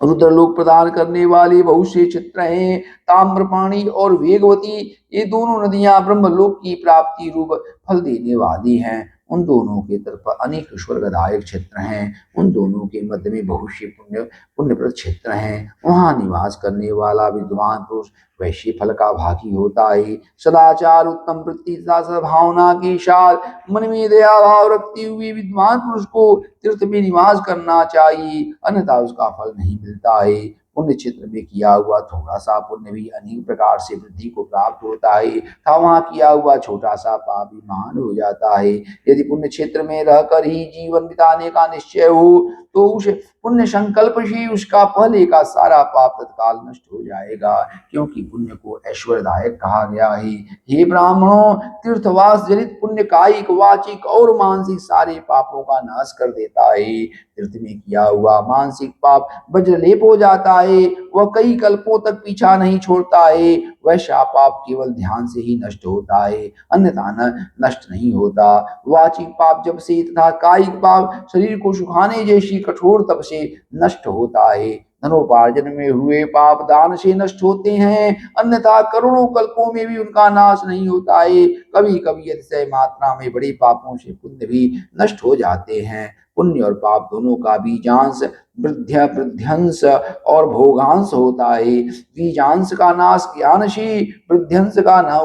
रुद्रलोक प्रदान करने वाले बहुत से क्षेत्र हैं। ताम्रपाणी और वेगवती ये दोनों नदियां ब्रह्मलोक की प्राप्ति रूप फल देने वाली हैं। उन दोनों के तरफ अनेक स्वर्गदायक क्षेत्र हैं। उन दोनों के मध्य में बहुत से पुण्यप्रद क्षेत्र हैं। वहाँ निवास करने वाला विद्वान पुरुष वैश्य फल का भागी होता है। सदाचार, उत्तम वृत्ति तथा सद्भावना के साथ मन में दया भाव रखते हुए विद्वान पुरुष को तीर्थ में निवास करना चाहिए, अन्यथा उसका फल नहीं मिलता है। पुण्य क्षेत्र में किया हुआ थोड़ा सा पुण्य भी अनेक प्रकार से वृद्धि को प्राप्त होता है, था वहाँ किया हुआ छोटा सा पाप भी महान हो जाता है। यदि पुण्य क्षेत्र में रहकर ही जीवन बिताने का निश्चय हो तो उस पुण्य संकल्प से उसका पहले का सारा पाप तत्काल नष्ट हो जाएगा, क्योंकि पुण्य को ऐश्वर्यदायक कहा गया है। हे ब्राह्मणों, तीर्थवास जनित पुण्य कायिक, वाचिक और मानसिक सारे पापों का नाश कर देता है। तीर्थ में किया हुआ मानसिक पाप वज्रलेप हो जाता है, वह कई कल्पों तक पीछा नहीं छोड़ता है। वैसा पाप केवल ध्यान से ही नष्ट होता है, अन्यथा नष्ट नहीं होता। वाचिक पाप जब से तथा कायिक पाप शरीर को सुखाने जैसी कठोर तप से नष्ट होता है। धनोपार्जन में हुए पाप दान से नष्ट होते हैं, अन्यथा करोड़ों कल्पों में भी उनका नाश नहीं होता है। कभी कभी अतिशय मात्रा में बड़े पापों से पुण्य भी नष्ट हो जाते हैं। पुण्य और पाप दोनों का बीजांश वृद्ध्यंश और भोगांश होता है। बीजांश का नाश ज्ञान से, वृद्ध्यंश का न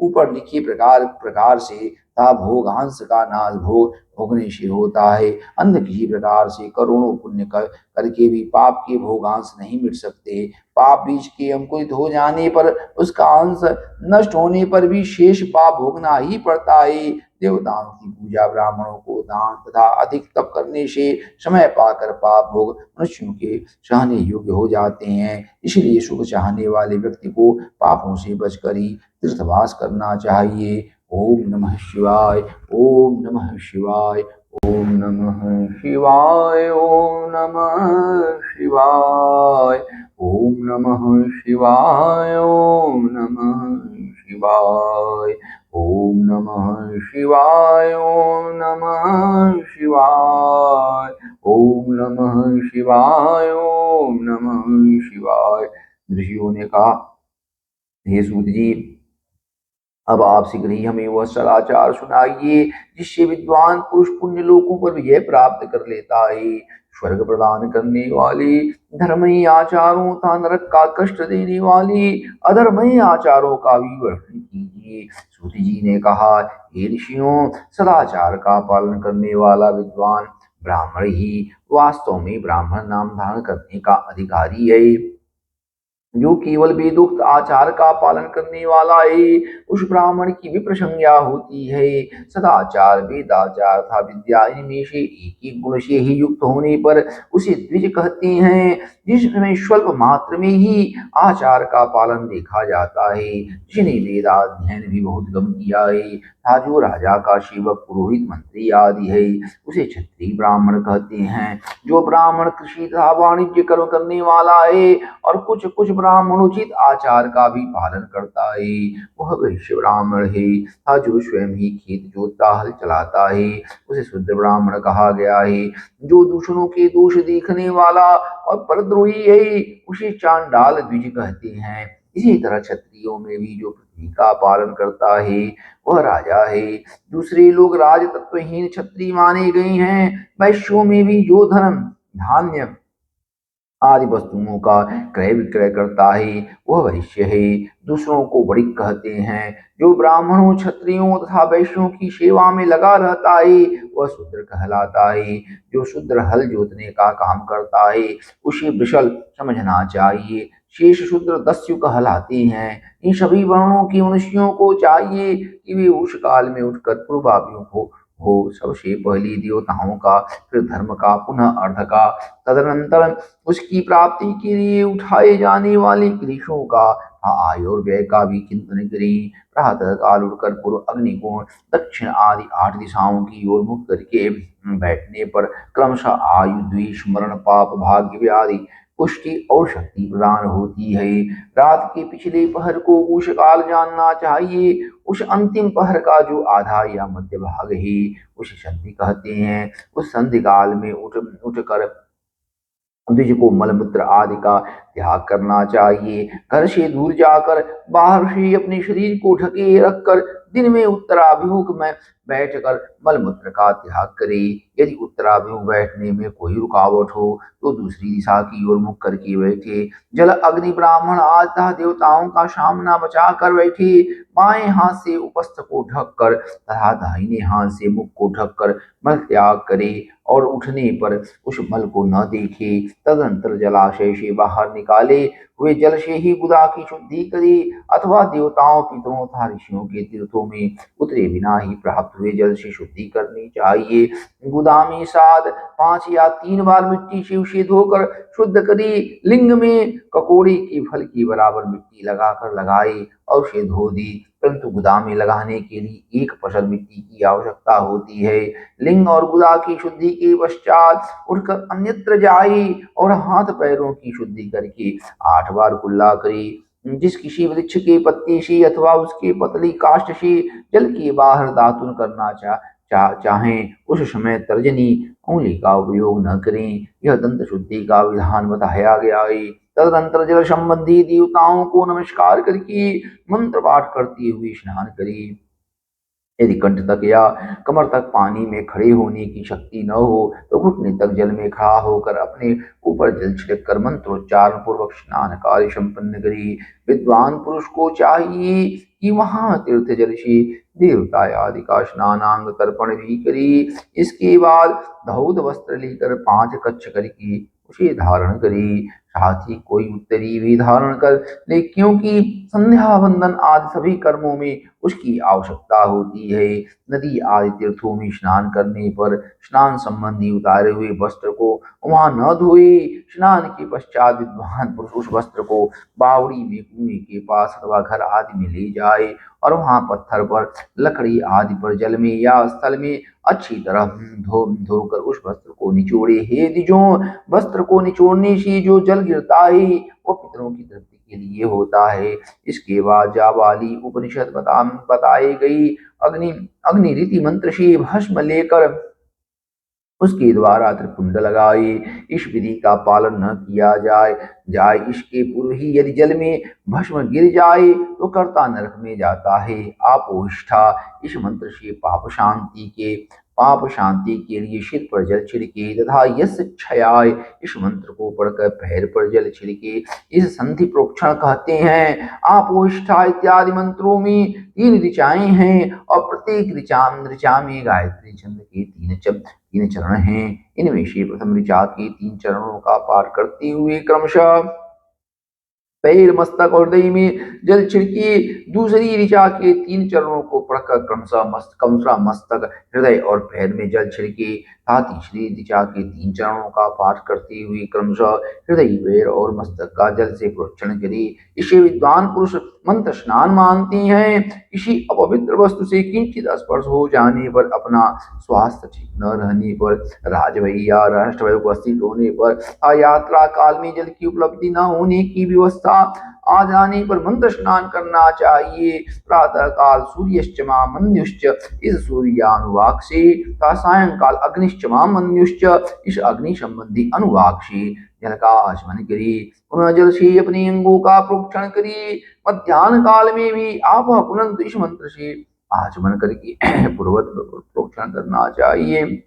ऊपर लिखे प्रकार से तथा भोगांश का नाश भोगने से होता है। अन्य किसी प्रकार से करोड़ों पुण्य करके भी पाप के भोगांश नहीं मिट सकते। पाप बीज के अंकुरित हो जाने पर उसका अंश नष्ट होने पर भी शेष पाप भोगना ही पड़ता है। देवताओं की पूजा, ब्राह्मणों को दान तथा अधिक तप करने से समय पाकर पाप भोग मनुष्यों के सहने योग्य हो जाते हैं। इसलिए सुख चाहने वाले व्यक्ति को पापों से बचकर ही तीर्थवास करना चाहिए। ओम नमः शिवाय, ओम नमः शिवाय, ओम नमः शिवाय, ओम नमः शिवाय, ओम नमः शिवाय, ओम नमः शिवाय, ओम नमः शिवाय, ओम नमः शिवाय, ओम नमः शिवाय, ओम नमः शिवाय। ऋषियों ने कहा, हे सूत जी, अब आप शीघ्र ही हमें वह सदाचार सुनाइए जिससे विद्वान पुरुष पुण्य लोकों पर विजय प्राप्त कर लेता है। स्वर्ग प्रदान करने वाले धर्मही आचारों तथा नरक का कष्ट देने वाले अधर्मही आचारों का भी वर्णन कीजिए। सूति जी ने कहा, हे ऋषियों, सदाचार का पालन करने वाला विद्वान ब्राह्मण ही वास्तव में ब्राह्मण नाम धारण करने का अधिकारी है। जो केवल वेदोक्त आचार का पालन करने वाला है, उस ब्राह्मण की भी प्रशंसा होती है। सदाचार, वेदाचार तथा विद्या, इनमें से एक एक गुण से ही युक्त होने पर उसे द्विज कहते हैं। जिसमें स्वल्प मात्र में ही आचार का पालन देखा जाता है, जिसने वेदाध्ययन भी बहुत गम किया है, था जो राजा का सेवक, पुरोहित, मंत्री आदि है, उसे क्षत्रिय ब्राह्मण कहते हैं। जो ब्राह्मण कृषि तथा वाणिज्य कर्म करने वाला है और कुछ कुछ ब्राह्मणोचित आचार का भी पालन करता है, वह वैश्य ब्राह्मण है। था जो स्वयं ही खेत जोतता, हल चलाता है, उसे शुद्ध ब्राह्मण कहा गया है। जो दूसरों के दोष देखने वाला और परद्रोही है, उसे चांडाल द्विज कहते हैं। इसी तरह क्षत्रियों में भी जो पृथ्वी का पालन करता है, वह राजा है। दूसरे लोग राज तत्वहीन क्षत्रिय माने गए हैं। वैश्यों में भी जो धन, धान्य आदि वस्तुओं का क्रय विक्रय करता है, वह वैश्य है। दूसरों को वणिक कहते हैं। जो ब्राह्मणों, क्षत्रियों तथा वैश्यों की सेवा में लगा रहता है, वह शूद्र कहलाता है। जो शूद्र हल जोतने का काम करता है, उसे वृषल समझना चाहिए। शेष शूद्र दस्यु कहलाते हैं। इन सभी वर्णों के मनुष्यों को चाहिए कि वे उस काल में उठकर पूर्वाभिमुख हो सबसे पहले देवताओं का, फिर धर्म का, पुनः अर्थ का, तदनंतर उसकी प्राप्ति के लिए उठाए जाने वाले क्लेशों का, आयु और व्यय का भी चिंतन करें। प्रातः काल उठकर पूर्व, अग्नि कोण, दक्षिण आदि 8 दिशाओं की ओर मुख करके बैठने पर क्रमशः आयु, द्वेष, मरण, पाप, भाग्य, व्याधि, पुष्टि और शक्ति प्रदान होती है। रात के पिछले पहर को उष काल जानना चाहिए। उस अंतिम पहर का जो आधा या मध्य भाग है, उसे संधि कहते हैं। उस संधि काल में उठकर द्विज को मलमूत्र आदि का त्याग करना चाहिए। घर से दूर जाकर बाहर से अपने शरीर को ढके रखकर दिन में उत्तराभिमुख में बैठकर मलमूत्र का त्याग करे। यदि उत्तराभिमुख बैठने में कोई रुकावट हो तो दूसरी दिशा की ओर मुख करके बैठे। जल अग्नि ब्राह्मण आदि देवताओं का सामना बचा कर बैठे। बाएं हाथ से उपस्थ को ढककर तथा दाहिने हाथ से मुख को ढककर मल त्याग करे और उठने पर उस मल को न देखे। तदनंतर जलाशय से बाहर निकाले हुए जल से ही गुदा की शुद्धि करे अथवा देवताओं पितरों तथा ऋषियों के तीर्थों में उतरे बिना ही प्राप्त हुए जल से शुद्धि करनी चाहिए। गुदा में सात 5 या 3 बार मिट्टी से उसे धोकर शुद्ध करी। लिंग में ककोड़ी के फल की बराबर मिट्टी लगाकर लगाए और उसे धो दी, परंतु गुदा में लगाने के लिए 1 पसर मिट्टी की आवश्यकता होती है। लिंग और गुदा की शुद्धि के पश्चात उठकर अन्यत्र जाए और हाथ पैरों की शुद्धि करके 8 बार कुल्ला करे। जिस किसी वृक्ष के पत्ते से अथवा उसके पतली काष्ठ से जल के बाहर दातुन करना चाहें उस समय तर्जनी उंगली का उपयोग न करें। यह दंत शुद्धि का विधान बताया गया है। तदनंतर जल संबंधी देवताओं को नमस्कार करके मंत्र पाठ करते हुए स्नान करें। यदि कंठ तक या कमर तक पानी में खड़े होने की शक्ति न हो तो घुटने तक जल में खड़ा होकर अपने ऊपर जल छिड़क कर मंत्रोच्चारण पूर्वक स्नान कार्य संपन्न करे। विद्वान पुरुष को चाहिए कि वहां तीर्थ जल से देवता आदि का स्नानांग तर्पण भी करे। इसके बाद धौत वस्त्र लेकर 5 कच्छ करके उसे धारण करे। साथ ही कोई उत्तरी भी धारण कर ले, क्योंकि संध्या वंदन आदि सभी कर्मों में उसकी आवश्यकता होती है। नदी आदि तीर्थों में स्नान करने पर स्नान संबंधी उतारे हुए वस्त्र को वहां न धोए। स्नान के पश्चात विद्वान पुरुष उस वस्त्र को बावड़ी में कुएं के पास अथवा घर आदि में ले जाए और वहां पत्थर पर लकड़ी आदि पर जल में या स्थल में अच्छी तरह धोकर उस वस्त्र को निचोड़े। हे द्विजों, वस्त्र को निचोड़ने से जो जल गिरता है वो पितरों की तृप्ति के लिए होता है। इसके बाद जाबाली उपनिषद बताई गई अग्नि रीति मंत्र से भस्म लेकर उसके द्वारा त्रिपुंड लगाए। इस विधि का पालन न किया जाए इसके पूर्व ही यदि जल में भस्म गिर जाए तो कर्ता नरक में जाता है। आपोष्ठा इस मंत्र से पाप शांति के लिए सिर पर जल छिड़के तथा यस क्षयाय इस मंत्र को पढ़कर पैर पर जल छिड़के। इस संधि प्रोक्षण कहते हैं। आपोष्ठा इत्यादि मंत्रों में 3 ऋचाएं हैं और प्रत्येक ऋचा में गायत्री छंद के 3 चरण हैं। इनमें से प्रथम ऋचा के 3 चरणों का पाठ करते हुए क्रमशः पैर, मस्तक और हृदय में जल छिड़किए। दूसरी ऋचा के 3 चरणों को पढ़कर क्रमशः मस्तक, हृदय और पैर में जल छिड़के तथा तीसरी ऋचा के 3 चरणों का पाठ करते हुए क्रमशः हृदय, पैर और मस्तक का जल से प्रोक्षण करे। इसे विद्वान पुरुष मंत्र स्नान मानते हैं। किसी अपवित्र वस्तु से किंचित स्पर्श हो जाने पर, अपना स्वास्थ्य ठीक न रहने पर, राजभय या राष्ट्रभय उपस्थित होने पर, यात्रा काल में जल की उपलब्धि न होने की व्यवस्था आ जाने पर मंत्र स्नान करना चाहिए। प्रातः काल सूर्यश्च मामन्युश्च इस सूर्यानुवाक से तथा सायंकाल अग्निश्च मामन्युश्च इस अग्नि संबंधी अनुवाक से जल का आचमन करिए। पुनः जल से अपने अंगों का प्रोक्षण करिए। मध्याह्न काल में भी आप पुनः इस मंत्र से आचमन करके पूर्वत प्रोक्षण करना चाहिए।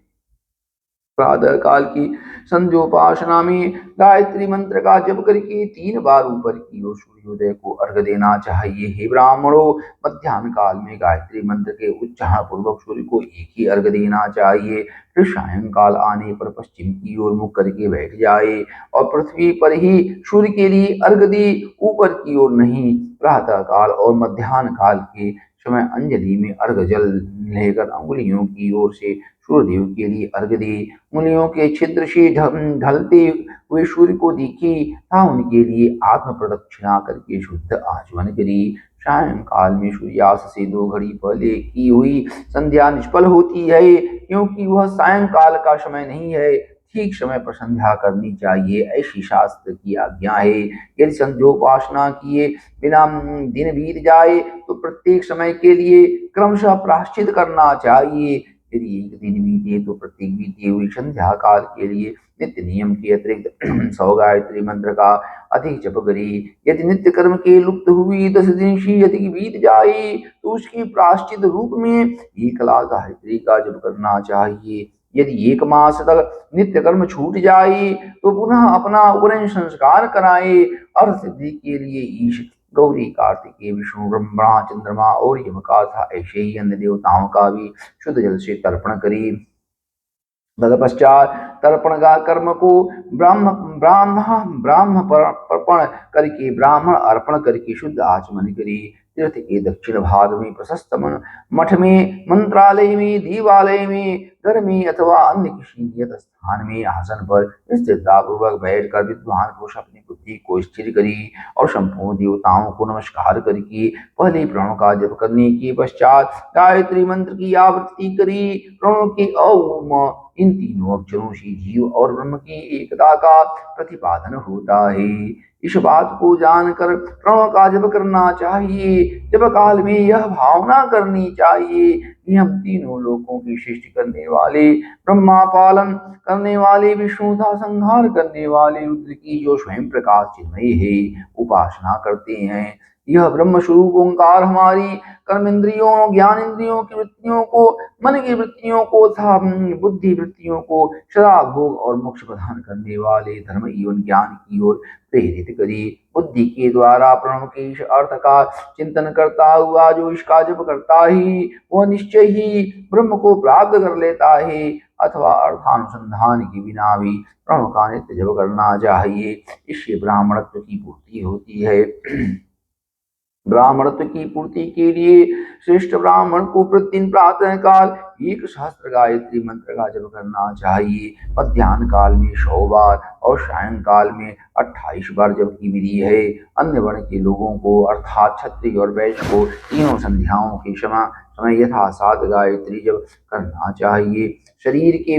प्रातः काल की संध्योपासना में गायत्री मंत्र का जप करके 3 बार ऊपर की ओर सूर्योदय को अर्घ्य देना चाहिए। हे ब्राह्मणों, मध्याह्न काल में गायत्री मंत्र के उच्चारण पूर्वक सूर्य को एक ही अर्घ्य देना चाहिए। फिर सायंकाल आने पर पश्चिम की ओर मुख करके बैठ जाए और पृथ्वी पर ही सूर्य के लिए अर्घ्य दे, ऊपर की ओर नहीं। प्रातः काल और मध्याह्न काल के समय अंजलि में अर्घ्य जल लेकर अंगुलियों की ओर से सूर्यदेव के लिए अर्घ्य दे। उंगलियों के छिद्र से ढलते हुए सूर्य को देखे तथा उनके लिए आत्म प्रदक्षिणा करके शुद्ध आचमन करे। सायंकाल में सूर्यास्त से 2 घड़ी पहले की हुई संध्या निष्फल होती है, क्योंकि वह सायंकाल का समय नहीं है। ठीक समय पर संध्या करनी चाहिए, ऐसी शास्त्र की आज्ञा है। यदि संध्योपासना किए बिना दिन बीत जाए तो प्रत्येक समय के लिए क्रमशः प्रायश्चित करना चाहिए। यदि एक दिन बीते तो प्रत्येक बीती हुई संध्या काल के लिए नित्य नियम के अतिरिक्त 100 गायत्री मंत्र का अधिक जप करी। यदि नित्य कर्म के लुप्त हुई 10 दिन से अधिक बीत जाए तो उसकी प्रायश्चित रूप में 1 लाख गायत्री का जप करना चाहिए। यदि 1 मास तक नित्य कर्म छूट जाए तो पुनः अपना उपनयन संस्कार कराए। अर्थ सिद्धि के लिए ईश, गौरी, कार्तिकेय, विष्णु, ब्रह्मा, चंद्रमा और यम का था, ऐसे ही अन्य देवताओं का भी शुद्ध जल से तर्पण करी। तत्पश्चात तर्पण का कर्म को ब्राह्म ब्राह्म ब्राह्मण अर्पण करके शुद्ध आचमन करी। तीर्थ के दक्षिण भाग में प्रशस्त मठ में, मंत्रालय में, देवालय में, घर में अथवा अन्य किसी नियत स्थान में आसन पर स्थिरता पूर्वक बैठकर विद्वान पुरुष अपनी बुद्धि को स्थिर करी और संपूर्ण देवताओं को नमस्कार करके पहले प्रणव का जप करने के पश्चात गायत्री मंत्र की आवृत्ति करी। प्रणव के ओम इन तीनों अक्षरों से जीव और ब्रह्म की एकता का प्रतिपादन होता है। इस बात को जानकर प्रणव का जप करना चाहिए। जप काल में यह भावना करनी चाहिए कि हम तीनों लोकों की सृष्टि करने वाले, ब्रह्मा पालन करने वाले, विष्णु का संहार करने वाले रुद्र की जो स्वयं प्रकाश चिन्मय है उपासना करते हैं। यह ब्रह्म स्वरूप ओंकार हमारी कर्मेंद्रियों, ज्ञान इंद्रियों की वृत्तियों को, मन की वृत्तियों को तथा बुद्धि वृत्तियों को सदा भोग और मोक्ष प्रदान करने वाले धर्म एवं ज्ञान की ओर प्रेरित करी। बुद्धि के द्वारा प्रणव के इस अर्थ का चिंतन करता हुआ जो इसका जप करता ही वह निश्चय ही ब्रह्म को प्राप्त कर लेता है। अथवा अर्थानुसंधान के बिना भी प्रणव का नित्य जप करना चाहिए। इससे ब्राह्मणत्व की पूर्ति होती है। ब्राह्मणत्व की पूर्ति के लिए श्रेष्ठ ब्राह्मण को प्रतिदिन प्रातः काल 1 सहस्त्र गायत्री मंत्र का जप करना चाहिए। मध्याह्न काल में 100 बार और सायंकाल में 28 बार जप की विधि है। अन्य वर्ण के लोगों को अर्थात क्षत्रिय और वैश्य को तीनों संध्याओं के समय यथा 7 गायत्री जप करना चाहिए। शरीर के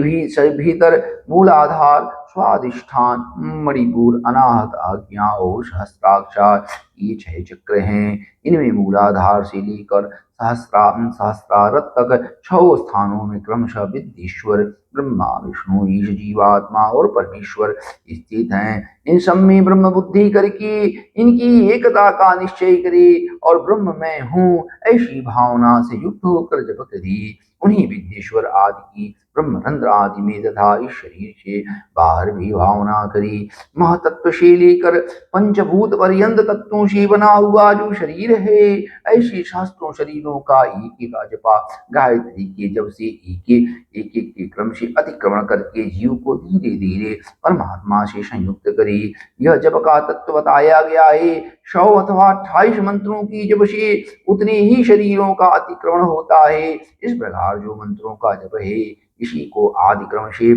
भीतर मूलाधार, स्वादिष्ठान, मणिपुर, अनाहत, आज्ञा और सहस्त्राक्षर ये 6 चक्र हैं। इनमें मूलाधार से लेकर सहस्रारत तक 6 स्थानों में क्रमशः विद्येश्वर, ब्रह्मा, विष्णु, ईश, जीवात्मा और परमेश्वर स्थित हैं। इन सब में ब्रह्म बुद्धि करके इनकी एकता का निश्चय करे और ब्रह्म मैं हूँ ऐसी भावना से युक्त होकर जप करे। उन्हीं विद्येश्वर आदि की ब्रह्मरंध्र आदि में तथा इस शरीर से बाहर भी भावना करी। महतत्व से लेकर पंचभूत पर्यंत तत्वों से बना हुआ जो शरीर है, ऐसे शास्त्रों शरीरों का एक एक जपा गायत्री के जब से एक के क्रम से अतिक्रमण करके जीव को धीरे धीरे परमात्मा से संयुक्त करे। यह जप का तत्व बताया गया है। 100 अथवा 28 मंत्रों की जप से उतने ही शरीरों का अतिक्रमण होता है। इस प्रकार जो मंत्रों का जप है इसी को आदि क्रम से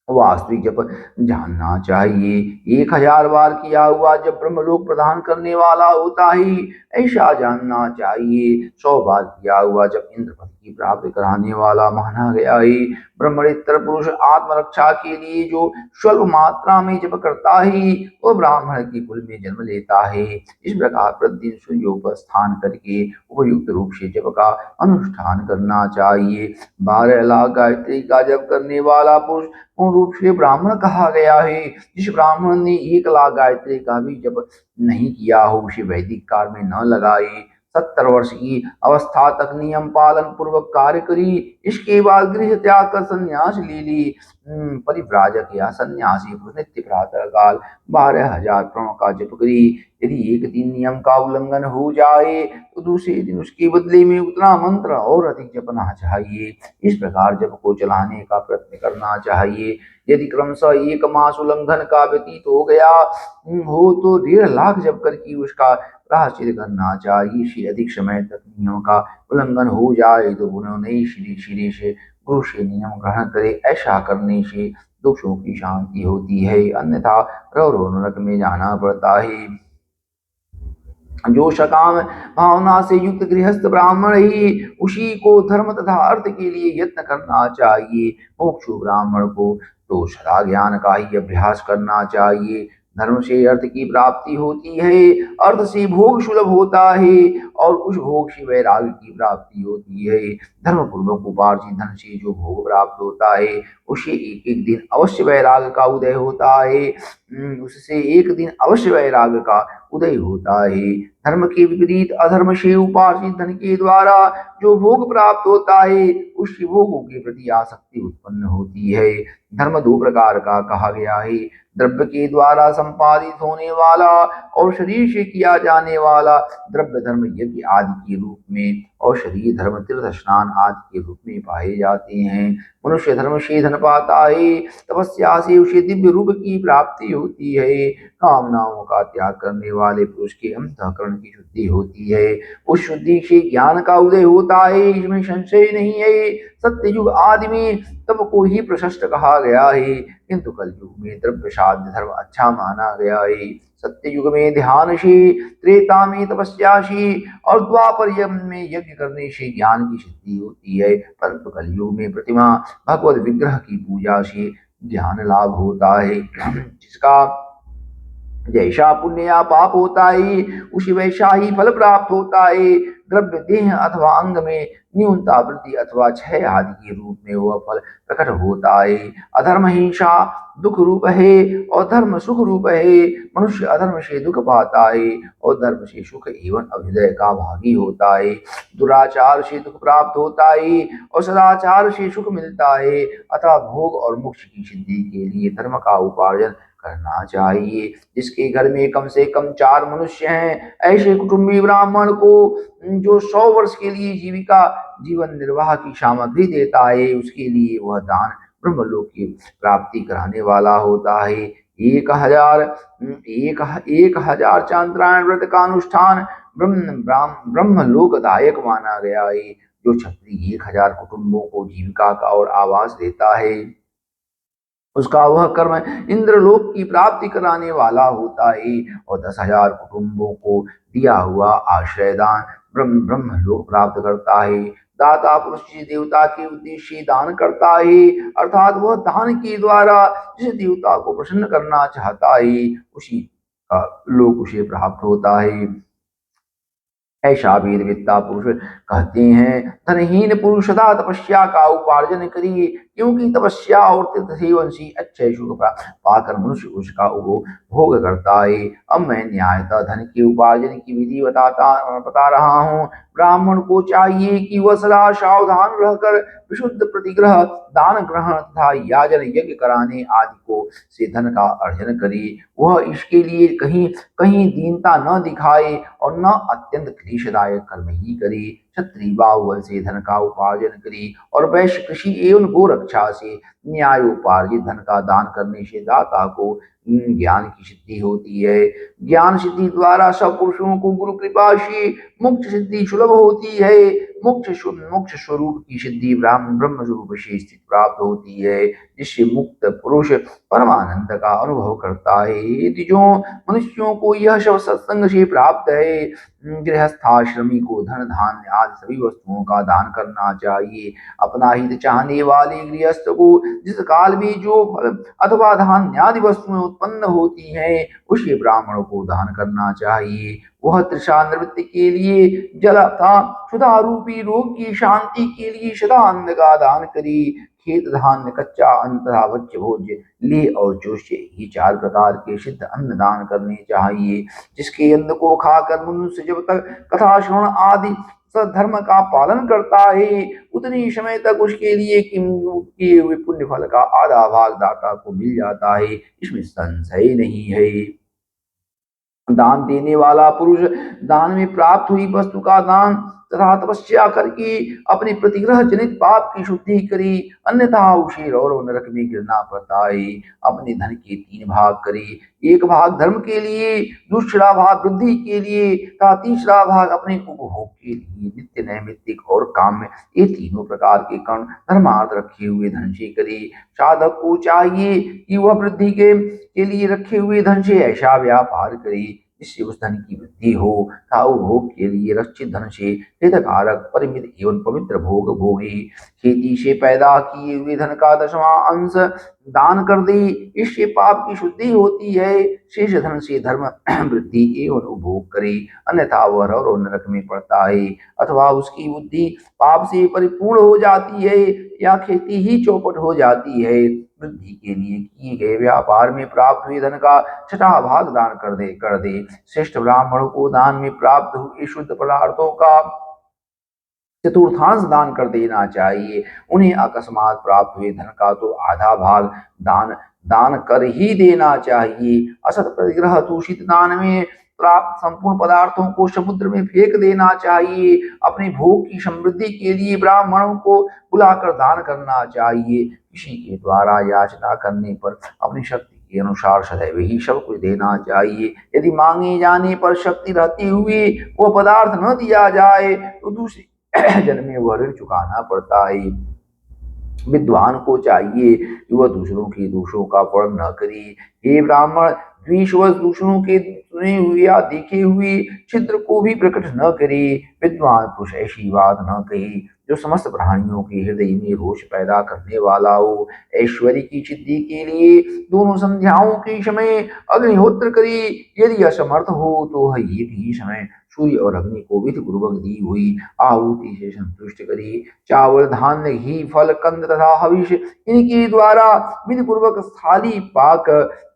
वास्तविक जप जानना चाहिए। 1000 बार किया हुआ जब ब्रह्मलोक प्रदान करने वाला होता है ऐसा जानना चाहिए। 100 बार किया हुआ जब इंद्र पद की प्राप्ति कराने वाला माना गया है। ब्रह्मणेतर पुरुष आत्मरक्षा के लिए जो स्वल्प मात्रा में जप करता है वो ब्राह्मण के कुल में जन्म लेता है। इस प्रकार प्रतिदिन सूर्योपास्थान करके उपयुक्त रूप से जप का अनुष्ठान करना चाहिए। 12 लाख गायत्री का जप करने वाला पुरुष पूर्ण रूप से ब्राह्मण कहा गया है। जिस ब्राह्मण ने 1 लाख गायत्री का भी जप नहीं किया हो उसे वैदिक काल में न लगाए। 70 वर्ष की अवस्था तक नियम पालन पूर्वक कार्य करी। इसके बाद गृह त्याग कर संन्यास ले ली। परिव्राजक या सन्यासी नित्य प्रातः काल 12,000 प्रणव का जप करी। यदि एक दिन नियम का उल्लंघन हो जाए तो दूसरे दिन उसके बदले में उतना मंत्र और अधिक जपना चाहिए। इस प्रकार जप को चलाने का प्रयत्न करना चाहिए। यदि क्रमशः 1 मास उल्लंघन का व्यतीत हो गया हो तो 1.5 लाख जप करके उसका प्रायश्चित करना चाहिए। इससे अधिक समय तक नियम का उल्लंघन हो जाए तो पुनः नई सिरे से गुरु से नियम ग्रहण करे। ऐसा करने से दोषों की शांति होती है, अन्यथा रौरव नरक में जाना पड़ता है। जो सकाम भावना से युक्त गृहस्थ ब्राह्मण ही उसी को धर्म तथा अर्थ के लिए यत्न करना चाहिए। मोक्षु ब्राह्मण को तो सदा ज्ञान का ही अभ्यास करना चाहिए। धर्म से अर्थ की प्राप्ति होती है, अर्थ से भोग सुलभ होता है और उस भोग से वैराग्य की प्राप्ति होती है। धर्म पूर्वक उपार्जित धन से जो भोग प्राप्त होता है उससे एक एक दिन अवश्य वैराग्य का उदय होता है। उससे एक दिन अवश्य वैराग्य का उदय होता है। धर्म के विपरीत अधर्म से उपार्जित धन के द्वारा जो भोग प्राप्त होता है उससे भोगों के प्रति आसक्ति उत्पन्न होती है। धर्म दो प्रकार का कहा गया है, द्रव्य के द्वारा संपादित होने वाला और शरीर से किया जाने वाला। द्रव्य धर्म यज्ञ आदि के रूप में और शरीर धर्म तीर्थ स्नान आदि के रूप में पाए जाते हैं। मनुष्य धर्म से धन पाता है, तपस्या से उसे दिव्य रूप की प्राप्ति होती है। कामनाओं का त्याग करने वाले पुरुष के अंतःकरण की शुद्धि होती है, उस शुद्धि से ज्ञान का उदय होता है, इसमें संशय नहीं है। सत्ययुग आदि में तप को ही प्रशस्त कहा गया है, किंतु कलयुग में द्रव्य साध्य धर्म अच्छा माना गया है। सत्य युग में ध्यान से, त्रेता में तपस्या से और द्वापर युग में यज्ञ करने से ज्ञान की सिद्धि होती है, परंतु कलयुग में प्रतिमा भगवत विग्रह की पूजा से ज्ञान लाभ होता है। जिसका जैसा पुण्य या पाप होता है उसी वैसा ही फल प्राप्त होता है। द्रव्य देह अथवा अंग में न्यूनता वृद्धि अथवा क्षय आदि के रूप में वह फल प्रकट होता है। अधर्म हिंसा दुख रूप है और धर्म सुख रूप है। मनुष्य अधर्म से दुख पाता है और धर्म से सुख एवं अभ्युदय का भागी होता है। दुराचार से दुख प्राप्त होता है और सदाचार से सुख मिलता है। अतः भोग और मोक्ष की सिद्धि के लिए धर्म का उपार्जन करना चाहिए। जिसके घर में कम से कम 4 मनुष्य हैं, ऐसे कुटुंबी ब्राह्मण को जो 100 वर्ष के लिए जीवन निर्वाह की सामग्री देता है, उसके लिए वह दान ब्रह्मलोक की प्राप्ति कराने वाला होता है। 1000 चांद्रायण व्रत का अनुष्ठान ब्रह्म लोकदायक माना गया है। जो क्षत्रिय 1000 कुटुंबों को जीविका का और आवास देता है, उसका वह कर्म इंद्रलोक की प्राप्ति कराने वाला होता है। और 10,000 कुटुंबों को दिया हुआ आश्रयदान ब्रह्मलोक प्राप्त करता है। दाता पुरुष जिस देवता के उद्देश्य से दान करता है, अर्थात वह दान के द्वारा जिस देवता को प्रसन्न करना चाहता है उसी का लोक उसे प्राप्त होता है। ऐसा वेद वेत्ता पुरुष कहते हैं। धनहीन पुरुष सदा तपस्या का उपार्जन करिए, क्योंकि तपस्या और तीर्थ सेवन से अच्छे सुख पाकर मनुष्य उसका भोग करता है। अब मैं न्यायतः धन के उपार्जन की विधि बता रहा हूँ। ब्राह्मण को चाहिए कि वह सदा सावधान रहकर विशुद्ध प्रतिग्रह, दान ग्रहण तथा याजन यज्ञ कराने आदि को से धन का अर्जन करे। वह इसके लिए कहीं कहीं दीनता न दिखाए और न अत्यंत क्लेशदायक कर्म ही करे। क्षत्रिय बाहुबल से धन का उपार्जन करे और वैश्य कृषि एवं गोरक्षा से न्यायोपार्जित धन का दान करने से दाता को ज्ञान की सिद्धि होती है। ज्ञान सिद्धि द्वारा सब पुरुषों को गुरु कृपा से मोक्ष सिद्धि सुलभ होती है। मोक्ष स्वरूप की सिद्धि ब्रह्म स्वरूप से स्थित प्राप्त होती है, जिससे मुक्त पुरुष परमानंद का अनुभव करता है। जो मनुष्यों को यह सब सत्संग से प्राप्त है। गृहस्थाश्रमी को धन धान्य आदि सभी वस्तुओं का दान करना चाहिए। अपना हित चाहने वाले गृहस्थ को जिस काल में जो फल अथवा धान्य आदि वस्तुएं उत्पन्न होती हैं उसे ब्राह्मण को दान करना चाहिए। वह तृषा निवृत्ति के लिए जल तथा सुधा रूपी रोग की शांति के लिए सदा अन्न का दान करे। खेत धान्य, कच्चा अन्न तथा भक्ष्य भोज्य, ले और जोश्य ही 4 प्रकार के सिद्ध अन्न दान करने चाहिए। जिसके अन्न को खाकर मनुष्य जब तक कथा श्रवण आदि सद्धर्म का पालन करता है, उतनी समय तक उसके लिए किए हुए पुण्य फल का आधा भाग दाता को मिल जाता है, इसमें संशय नहीं है। दान देने वाला पुरुष दान में प्राप्त हुई वस्तु का दान तथा तपस्या करके अपने प्रतिग्रह जनित पाप की शुद्धि करे, अन्यथा उसे रौरव नरक में गिरना पड़ता है। अपने धन के 3 भाग करे, एक भाग धर्म के लिए, दूसरा भाग वृद्धि के लिए तथा तीसरा भाग अपने उपभोग के लिए। नित्य नैमित्तिक और काम्य ये तीनों प्रकार के कर्ण धर्मार्थ रखे हुए धन से करे। साधक को चाहिए कि वह वृद्धि के लिए रखे हुए धन से ऐसा व्यापार करे जिससे उस धन की वृद्धि हो तथा उपभोग के लिए रक्षित धन से हितकारक परिमित एवं पवित्र भोग भोगे। खेती से पैदा किए हुए धन का 10वां अंश दान कर दे, इससे पाप की शुद्धि होती है। शेष धन से धर्म वृद्धि एवं उपभोग करे, अन्यथा वह रौर और नरक में पड़ता है, अथवा उसकी बुद्धि पाप से परिपूर्ण हो जाती है या खेती ही चौपट हो जाती है। वृद्धि के लिए किए गए व्यापार में प्राप्त हुए धन का 6वां भाग दान कर दे। श्रेष्ठ ब्राह्मणों को दान में प्राप्त हुए शुद्ध पदार्थों का चतुर्थांश दान कर देना चाहिए। उन्हें अकस्मात प्राप्त हुए धन का तो आधा भाग दान दान कर ही देना चाहिए। असत परिग्रह दूषित दान में प्राप्त संपूर्ण पदार्थों को समुद्र में फेंक देना चाहिए। अपने भोग की समृद्धि के लिए ब्राह्मणों को बुलाकर दान करना चाहिए। किसी के द्वारा याचना करने पर अपनी शक्ति के अनुसार सदैव ही सब कुछ देना चाहिए। यदि मांगे जाने पर शक्ति रहते हुए वो पदार्थ न दिया जाए तो दूसरे जन्म में वह ऋण चुकाना पड़ता है। विद्वान को चाहिए कि वह दूसरों के दोषों का वर्ण न करे। हे ब्राह्मण, द्वेषवश दूसरों के सुने हुए या देखे हुए छिद्र को भी प्रकट न करे। विद्वान पुरुष ऐसी बात न कहे जो समस्त प्राणियों के हृदय में रोष पैदा करने वाला हो। ऐश्वर्य की सिद्धि के लिए दोनों संध्याओं के समय अग्निहोत्र करे। यदि असमर्थ हो तो वह एक ही समय सूर्य और अग्नि को विधि पूर्वक दी हुई आहुति से संतुष्ट करे। चावल, धान्य, घी, फल, कंद तथा हविष इनके द्वारा विधि पूर्वक थाली पाक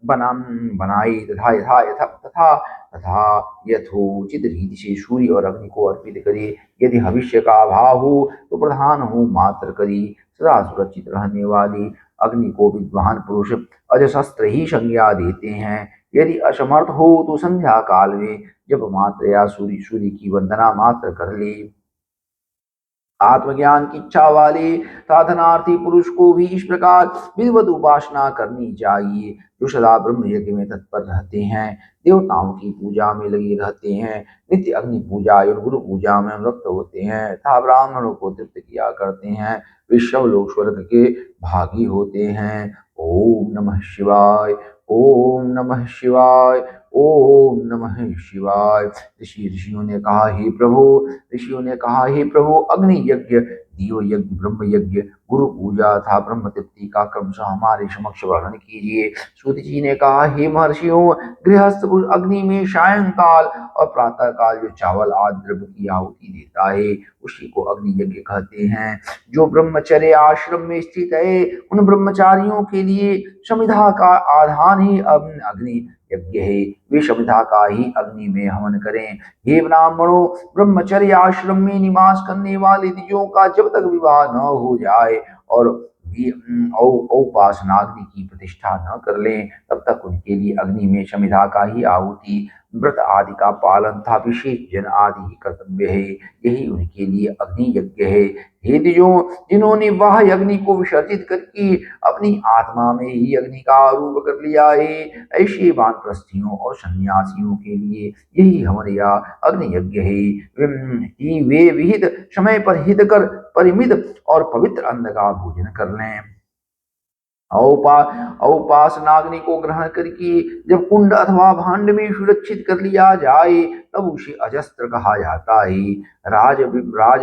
बनाई तथा यथा यथा तथा तथा यथोचित रीति से सूर्य और अग्नि को अर्पित करे। यदि भविष्य का अभाव हो तो प्रधान हो मात्र करे। सदा सुरक्षित रहने वाली अग्नि को विद्वान पुरुष अजशस्त्र ही संज्ञा देते हैं। यदि असमर्थ हो तो संध्या काल में जब मात्र या सूर्य की वंदना मात्र कर ले। आत्मज्ञान की इच्छा वाले साधनार्थी पुरुष को भी इस प्रकार विधिवत उपासना करनी चाहिए। जो सदा ब्रह्म यज्ञ में तत्पर रहते हैं, देवताओं की पूजा में लगे रहते हैं, नित्य अग्नि पूजा और गुरु पूजा में अनुरक्त होते हैं तथा ब्राह्मणों को तृप्त किया करते हैं, वे सब लोग स्वर्ग के भागी होते हैं। ओम नमः शिवाय। ओम नमः शिवाय। ओम नमः शिवाय। ऋषियों ने कहा, हे प्रभु, अग्नि यज्ञ, दियो यज्ञ, ब्रह्म यज्ञ, गुरु पूजा था ब्रह्म तृप्ति का क्रमशः हमारे समक्ष वर्णन कीजिए। सूत जी ने कहा, हे महर्षियों, गृहस्थ पुरुष अग्नि में सायंकाल और प्रातः काल जो चावल आदि द्रव्य की आहुति देता है उसी को अग्नि यज्ञ कहते हैं। जो ब्रह्मचर्य आश्रम में स्थित है उन ब्रह्मचारियों के लिए समिधा का आधान ही अग्नि यज्ञ है। वे समिधा का ही अग्नि में हवन करें। हे ब्राह्मणों, ब्रह्मचर्य आश्रम में निवास करने वाले द्विजों का जब तक विवाह न हो जाए और औपासनाग्नि की प्रतिष्ठा न कर लें तब तक उनके लिए अग्नि में समिधा का ही आहुति, व्रत आदि का पालन तथा विशेष जन आदि ही कर्तव्य है। यही उनके लिए अग्नि यज्ञ है। हे द्विजों, जिन्होंने वह अग्नि को विसर्जित करके अपनी आत्मा में ही अग्नि का आरोप कर लिया है, ऐसे वानप्रस्थियों और सन्यासियों के लिए यही हवन या अग्नि यज्ञ है कि वे विहित समय पर हितकर परिमित और पवित्र अन्न का भोजन कर लें। औपासनाग्नि को ग्रहण करके जब कुंड अथवा भांड में सुरक्षित कर लिया जाए तब उसे अजस्त्र कहा जाता है। राज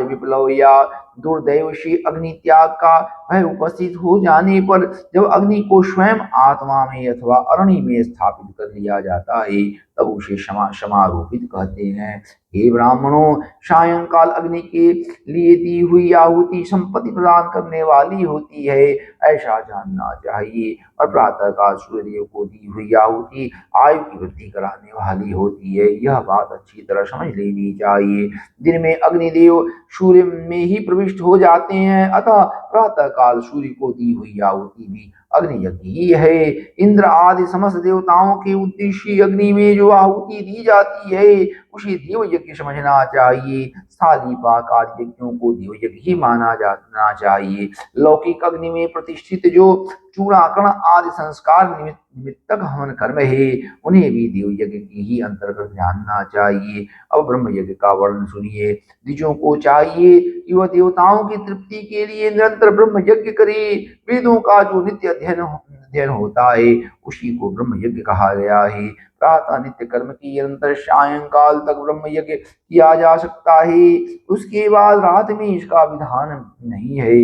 विप्लव या दुर्दैव से अग्नि त्याग का भय उपस्थित हो जाने पर जब अग्नि को स्वयं आत्मा में अथवा अरणि में स्थापित कर लिया जाता है तब उसे समारोपित कहते हैं। हे ब्राह्मणों, सायंकाल अग्नि के लिए दी हुई आहुति संपत्ति प्रदान करने वाली होती है, ऐसा जानना चाहिए। और प्रातःकाल सूर्यदेव को दी हुई आहुति आयु की वृद्धि कराने वाली होती है, यह बात अच्छी तरह समझ लेनी चाहिए। दिन में अग्निदेव सूर्य में ही प्रविष्ट हो जाते हैं, अतः प्रातःकाल सूर्य को दी हुई आहुति भी अग्नि यज्ञ ही है। इंद्र आदि समस्त देवताओं के उद्देश्य अग्नि में जो आहुति दी जाती है उसे देव यज्ञ समझना चाहिए। स्थाली पाक आदि यज्ञों को देव यज्ञ ही माना जाना चाहिए। लौकिक अग्नि में प्रतिष्ठित जो चूड़ाकरण आदि संस्कार निमित्तक हवन कर्म है, उन्हें भी देव यज्ञ के ही अंतर्गत जानना चाहिए। अब ब्रह्म यज्ञ का वर्णन सुनिए। द्विजों को चाहिए कि वह देवताओं की तृप्ति के लिए निरंतर ब्रह्म यज्ञ करे। वेदों का जो नित्य अध्ययन होता है उसी को ब्रह्म यज्ञ कहा गया है। प्रातः नित्य कर्म की अंतर सायंकाल तक ब्रह्म यज्ञ किया जा सकता है, उसके बाद रात में इसका विधान नहीं है।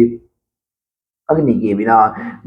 अग्नि के बिना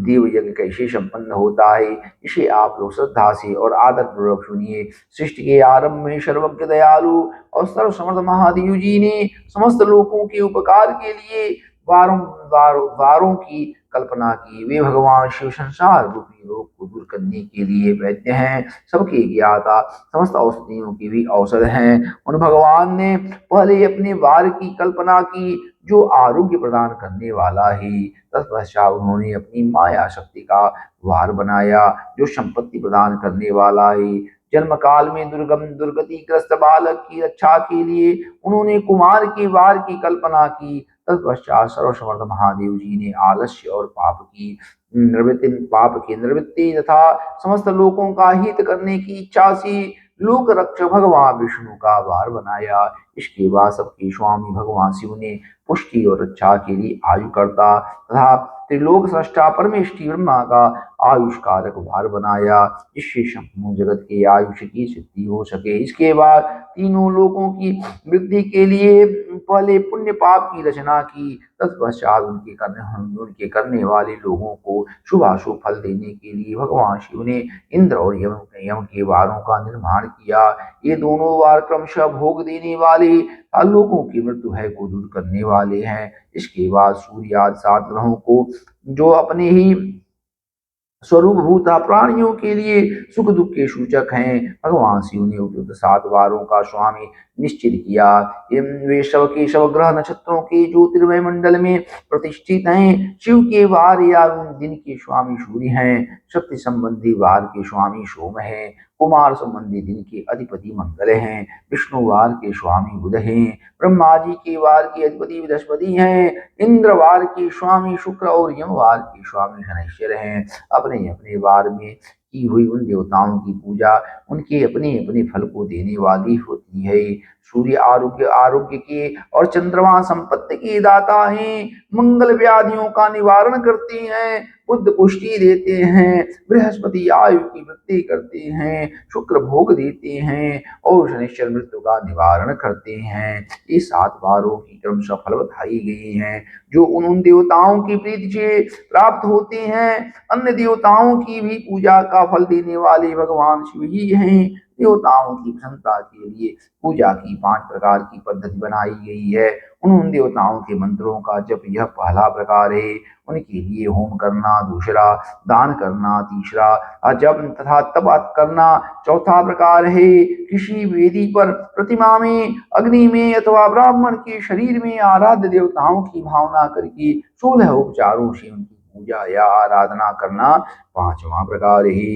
देव यज्ञ कैसे संपन्न होता है, इसे आप लोग श्रद्धा से और आदर पूर्वक सुनिए। सृष्टि के आरंभ में सर्वज्ञ दयालु और सर्वसमर्थ महादेव जी ने समस्त लोगों के उपकार के लिए वारों की कल्पना की। वे भगवान शिव संसार रूपी रोग को दूर करने के लिए वैद्य हैं, सबके ज्ञाता, समस्त औषधियों की भी औषध हैं। उन भगवान ने पहले अपने वार की कल्पना की जो आरोग्य प्रदान करने वाला है। तत्पश्चात उन्होंने अपनी माया शक्ति का वार बनाया जो संपत्ति प्रदान करने वाला है। जन्म काल में दुर्गतिग्रस्त बालक की रक्षा के लिए उन्होंने कुमार के वार की कल्पना की। तत्पश्चात सर्वसमर्थ महादेव जी ने आलस्य और पाप की निवृत्ति तथा समस्त लोगों का हित करने की इच्छा से लोक रक्षक भगवान विष्णु का वार बनाया। इसके बाद सबके स्वामी भगवान शिव ने पुष्टि और रक्षा के लिए आयुकर्ता तथा त्रिलोक सृष्टा परमेष्टि ब्रह्मा का आयुष कारक भार बनाया, जिससे संपूर्ण जगत के आयुष की सिद्धि हो सके। इसके बाद तीनों लोगों की वृद्धि के लिए पहले पुण्य पाप की रचना की। तत्पश्चात उनके करने वाले लोगों को शुभाशुभ फल देने के लिए भगवान शिव ने इंद्र और यम के वारों का निर्माण किया। ये दोनों वार क्रमशः भोग देने वाले लोगों की मृत्यु भय को दूर करने वाले हैं। इसके बाद सूर्य आदि 7 ग्रहों को जो अपने ही स्वरूप भूता प्राणियों के लिए सुख दुख के सूचक हैं, भगवान शिव ने उपयुक्त 7 वारों का स्वामी निश्चित किया। वे शव ग्रह नक्षत्रों के ज्योतिर्मय मंडल में प्रतिष्ठित हैं। शिव के वार या दिन के स्वामी सूर्य हैं, शक्ति संबंधी वार के स्वामी सोम हैं, कुमार संबंधी दिन के अधिपति मंगल हैं, विष्णु वार के स्वामी बुध हैं, ब्रह्मा जी के वार के अधिपति बृहस्पति हैं, इंद्र वार के स्वामी शुक्र और यम वार के स्वामी शनैश्वर हैं। अपने अपने वार में की हुई उन देवताओं की पूजा उनके अपने अपने फल को देने वाली होती है। सूर्य आरोग्य के और चंद्रमा संपत्ति के दाता हैं, मंगल व्याधियों का निवारण करते हैं, बुध पुष्टि देते हैं, बृहस्पति आयु की वृद्धि करते हैं, शुक्र भोग देते हैं और शनिश्चर मृत्यु का निवारण करते हैं। ये 7 वारों की क्रमशः फल बताई गई हैं जो उन देवताओं की प्रीति से प्राप्त होते हैं। अन्य देवताओं की भी पूजा का फल देने वाले भगवान शिव ही हैं। देवताओं की प्रसन्नता के लिए पूजा की 5 प्रकार की पद्धति बनाई गई है। उन देवताओं के मंत्रों का जप यह पहला प्रकार है। उनके लिए होम करना दूसरा, दान करना तीसरा, जप तथा तप करना चौथा प्रकार है। किसी वेदी पर, प्रतिमा में, अग्नि में अथवा ब्राह्मण के शरीर में आराध्य देवताओं की भावना करके 16 उपचारों से उनकी पूजा या आराधना करना पांचवा प्रकार है।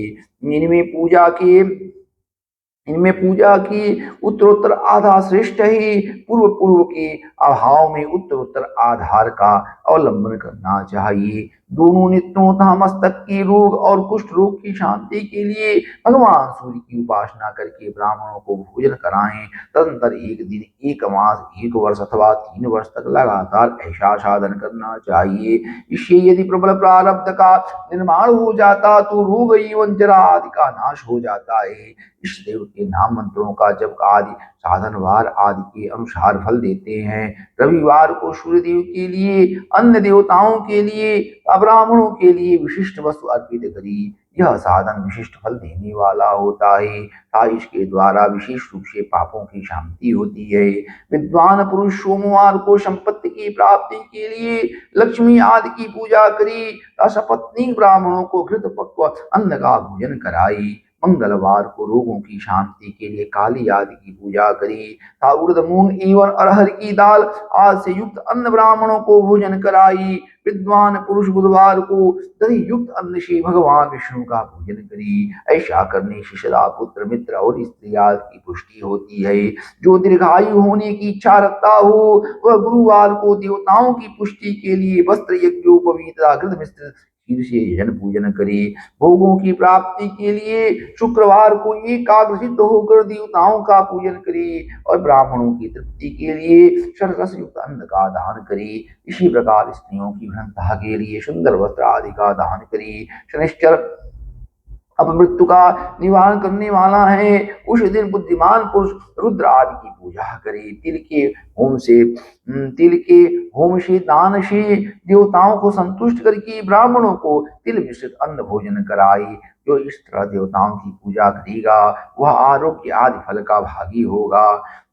इनमें पूजा की उत्तरोत्तर आधार श्रेष्ठ ही। पूर्व के अभाव में उत्तरोत्तर आधार का अवलंबन करना चाहिए। दोनों नेत्रों तथा मस्तक के रोग और कुष्ठ रोग की शांति के लिए भगवान सूर्य की उपासना करके ब्राह्मणों को भोजन कराएं। तदंतर एक दिन, एक मास, 1 वर्ष अथवा 3 वर्ष तक लगातार ऐसा साधन करना चाहिए। इससे यदि प्रबल प्रारब्ध का निर्माण हो जाता तो रोग एवं जरा आदि का नाश हो जाता है। इस देव के नाम मंत्रों का जप आदि साधनवार आदि के अनुसार फल देते हैं। रविवार को सूर्य देव के लिए, अन्य देवताओं के लिए, ब्राह्मणों के लिए विशिष्ट वस्तु अर्पित करी। यह साधन विशिष्ट फल देने वाला होता है तथा इसके द्वारा विशेष रूप से पापों की शांति होती है। विद्वान पुरुष सोमवार को संपत्ति की प्राप्ति के लिए लक्ष्मी आदि की पूजा करी तथा सपत्नी ब्राह्मणों को घृत पक्व अन्न का भोजन कराई। मंगलवार को रोगों की शांति के लिए काली आदि की पूजा करी तथा उड़द, मूंग एवं अरहर की दाल आदि से युक्त अन्न ब्राह्मणों को भोजन कराई। विद्वान पुरुष बुधवार को दही युक्त अन्न से भगवान विष्णु का भोजन करी। ऐसा करने से सदा पुत्र, मित्र और स्त्री आदि की पुष्टि होती है। जो दीर्घायु होने की इच्छा रखता हो वह गुरुवार को देवताओं की पुष्टि के लिए वस्त्र यज्ञोपवीत घृत मिश्र खीर से यजन पूजन करे। भोगों की प्राप्ति के लिए शुक्रवार को एकाग्रचित्त होकर देवताओं का पूजन करे और ब्राह्मणों की तृप्ति के लिए शतरस युक्त अन्न का दान करे। इसी प्रकार स्त्रियों की घनता के लिए सुंदर वस्त्र आदि का दान करे। शनिश्चर अपमृत्यु का निवारण करने वाला है। उस दिन बुद्धिमान पुरुष रुद्र आदि की पूजा करे। तिल के होम से दान से देवताओं को संतुष्ट करके ब्राह्मणों को तिल मिश्रित अन्न भोजन कराए। जो इस तरह देवताओं की पूजा करेगा वह आरोग्य आदि फल का भागी होगा।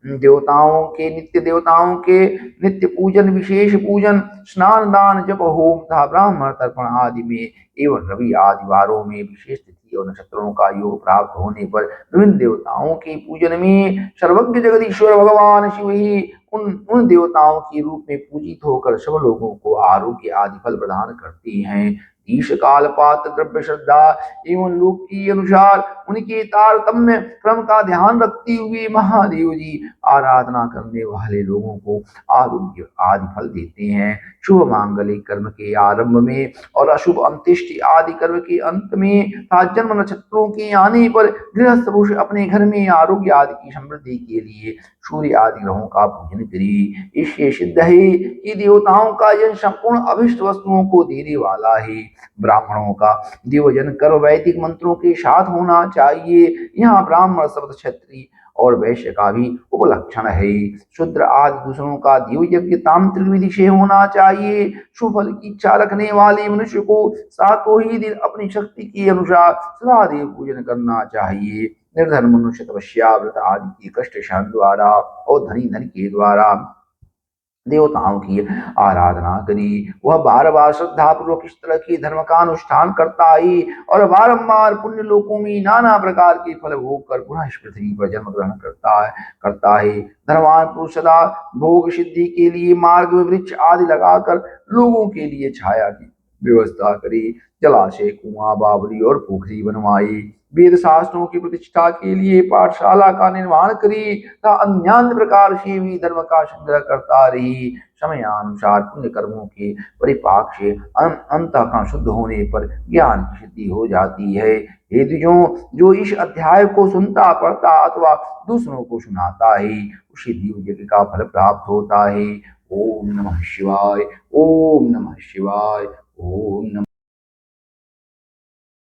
देवताओं के नित्य पूजन, विशेष पूजन, स्नान, दान, जप, होम तथा ब्राह्मण तर्पण आदि में एवं रवि आदि वारों में विशेष तिथि और नक्षत्रों का योग प्राप्त होने पर विभिन्न देवताओं के पूजन में सर्वज्ञ जगदीश्वर भगवान शिव ही उन देवताओं के रूप में पूजित होकर सब लोगों को आरोग्य आदि फल प्रदान करते हैं। देश काल पात्र द्रव्य श्रद्धा एवं लोक की अनुसार उनके तारतम्य क्रम का ध्यान रखते हुए महादेव जी आराधना करने वाले लोगों को आरोग्य आदि फल देते हैं। शुभ मांगलिक कर्म के आरंभ में और अशुभ अंत्येष्टि आदि कर्म के अंत में तथा जन्म नक्षत्रों के आने पर गृहस्थ पुरुष अपने घर में आरोग्य आदि की समृद्धि के लिए सूर्य आदि ग्रहों का पूजन करे। इससे सिद्ध है कि देवताओं का यह संपूर्ण अभिष्ट वस्तुओं को देने वाला है। ब्राह्मणों का देवजन कर वैदिक मंत्रों के साथ होना चाहिए। यहाँ ब्राह्मण शब्द क्षत्रिय और वैश्य का भी उपलक्षण है। शूद्र आदि दूसरों का देव यज्ञ तांत्रिक विधि से होना चाहिए। शुभ फल की इच्छा रखने वाले मनुष्य को सातों ही दिन अपनी शक्ति के अनुसार सदा देव पूजन करना चाहिए। निर्धन मनुष्य तपस्या, व्रत आदि के कष्ट शांत द्वारा और धनी धन के द्वारा देवताओं की आराधना करी। वह बार बार श्रद्धा पूर्वक इस तरह के धर्म का अनुष्ठान करता है और बारंबार पुण्य लोकों में नाना प्रकार के फल भोग कर पुनः इस पृथ्वी पर जन्म ग्रहण करता है। धर्मवान पुरुष सदा भोग सिद्धि के लिए मार्ग में वृक्ष आदि लगाकर लोगों के लिए छाया की व्यवस्था करी। जलाशय, कुआं, बावली और पोखरी बनवाई। वेद शास्त्रों की प्रतिष्ठा के लिए पाठशाला का निर्माण करी तथा अन्य प्रकार से भी धर्म का संग्रह करता रही। समयानुसार पुण्य कर्मों के परिपाक से अंतःकरण शुद्ध होने पर ज्ञान की सिद्धि हो जाती है। हे द्विजों, जो इस अध्याय को सुनता, पढ़ता अथवा दूसरों को सुनाता है उसे दिव्य यज्ञ का फल प्राप्त होता है। ओम नमः शिवाय, ओम नमः शिवाय, ओम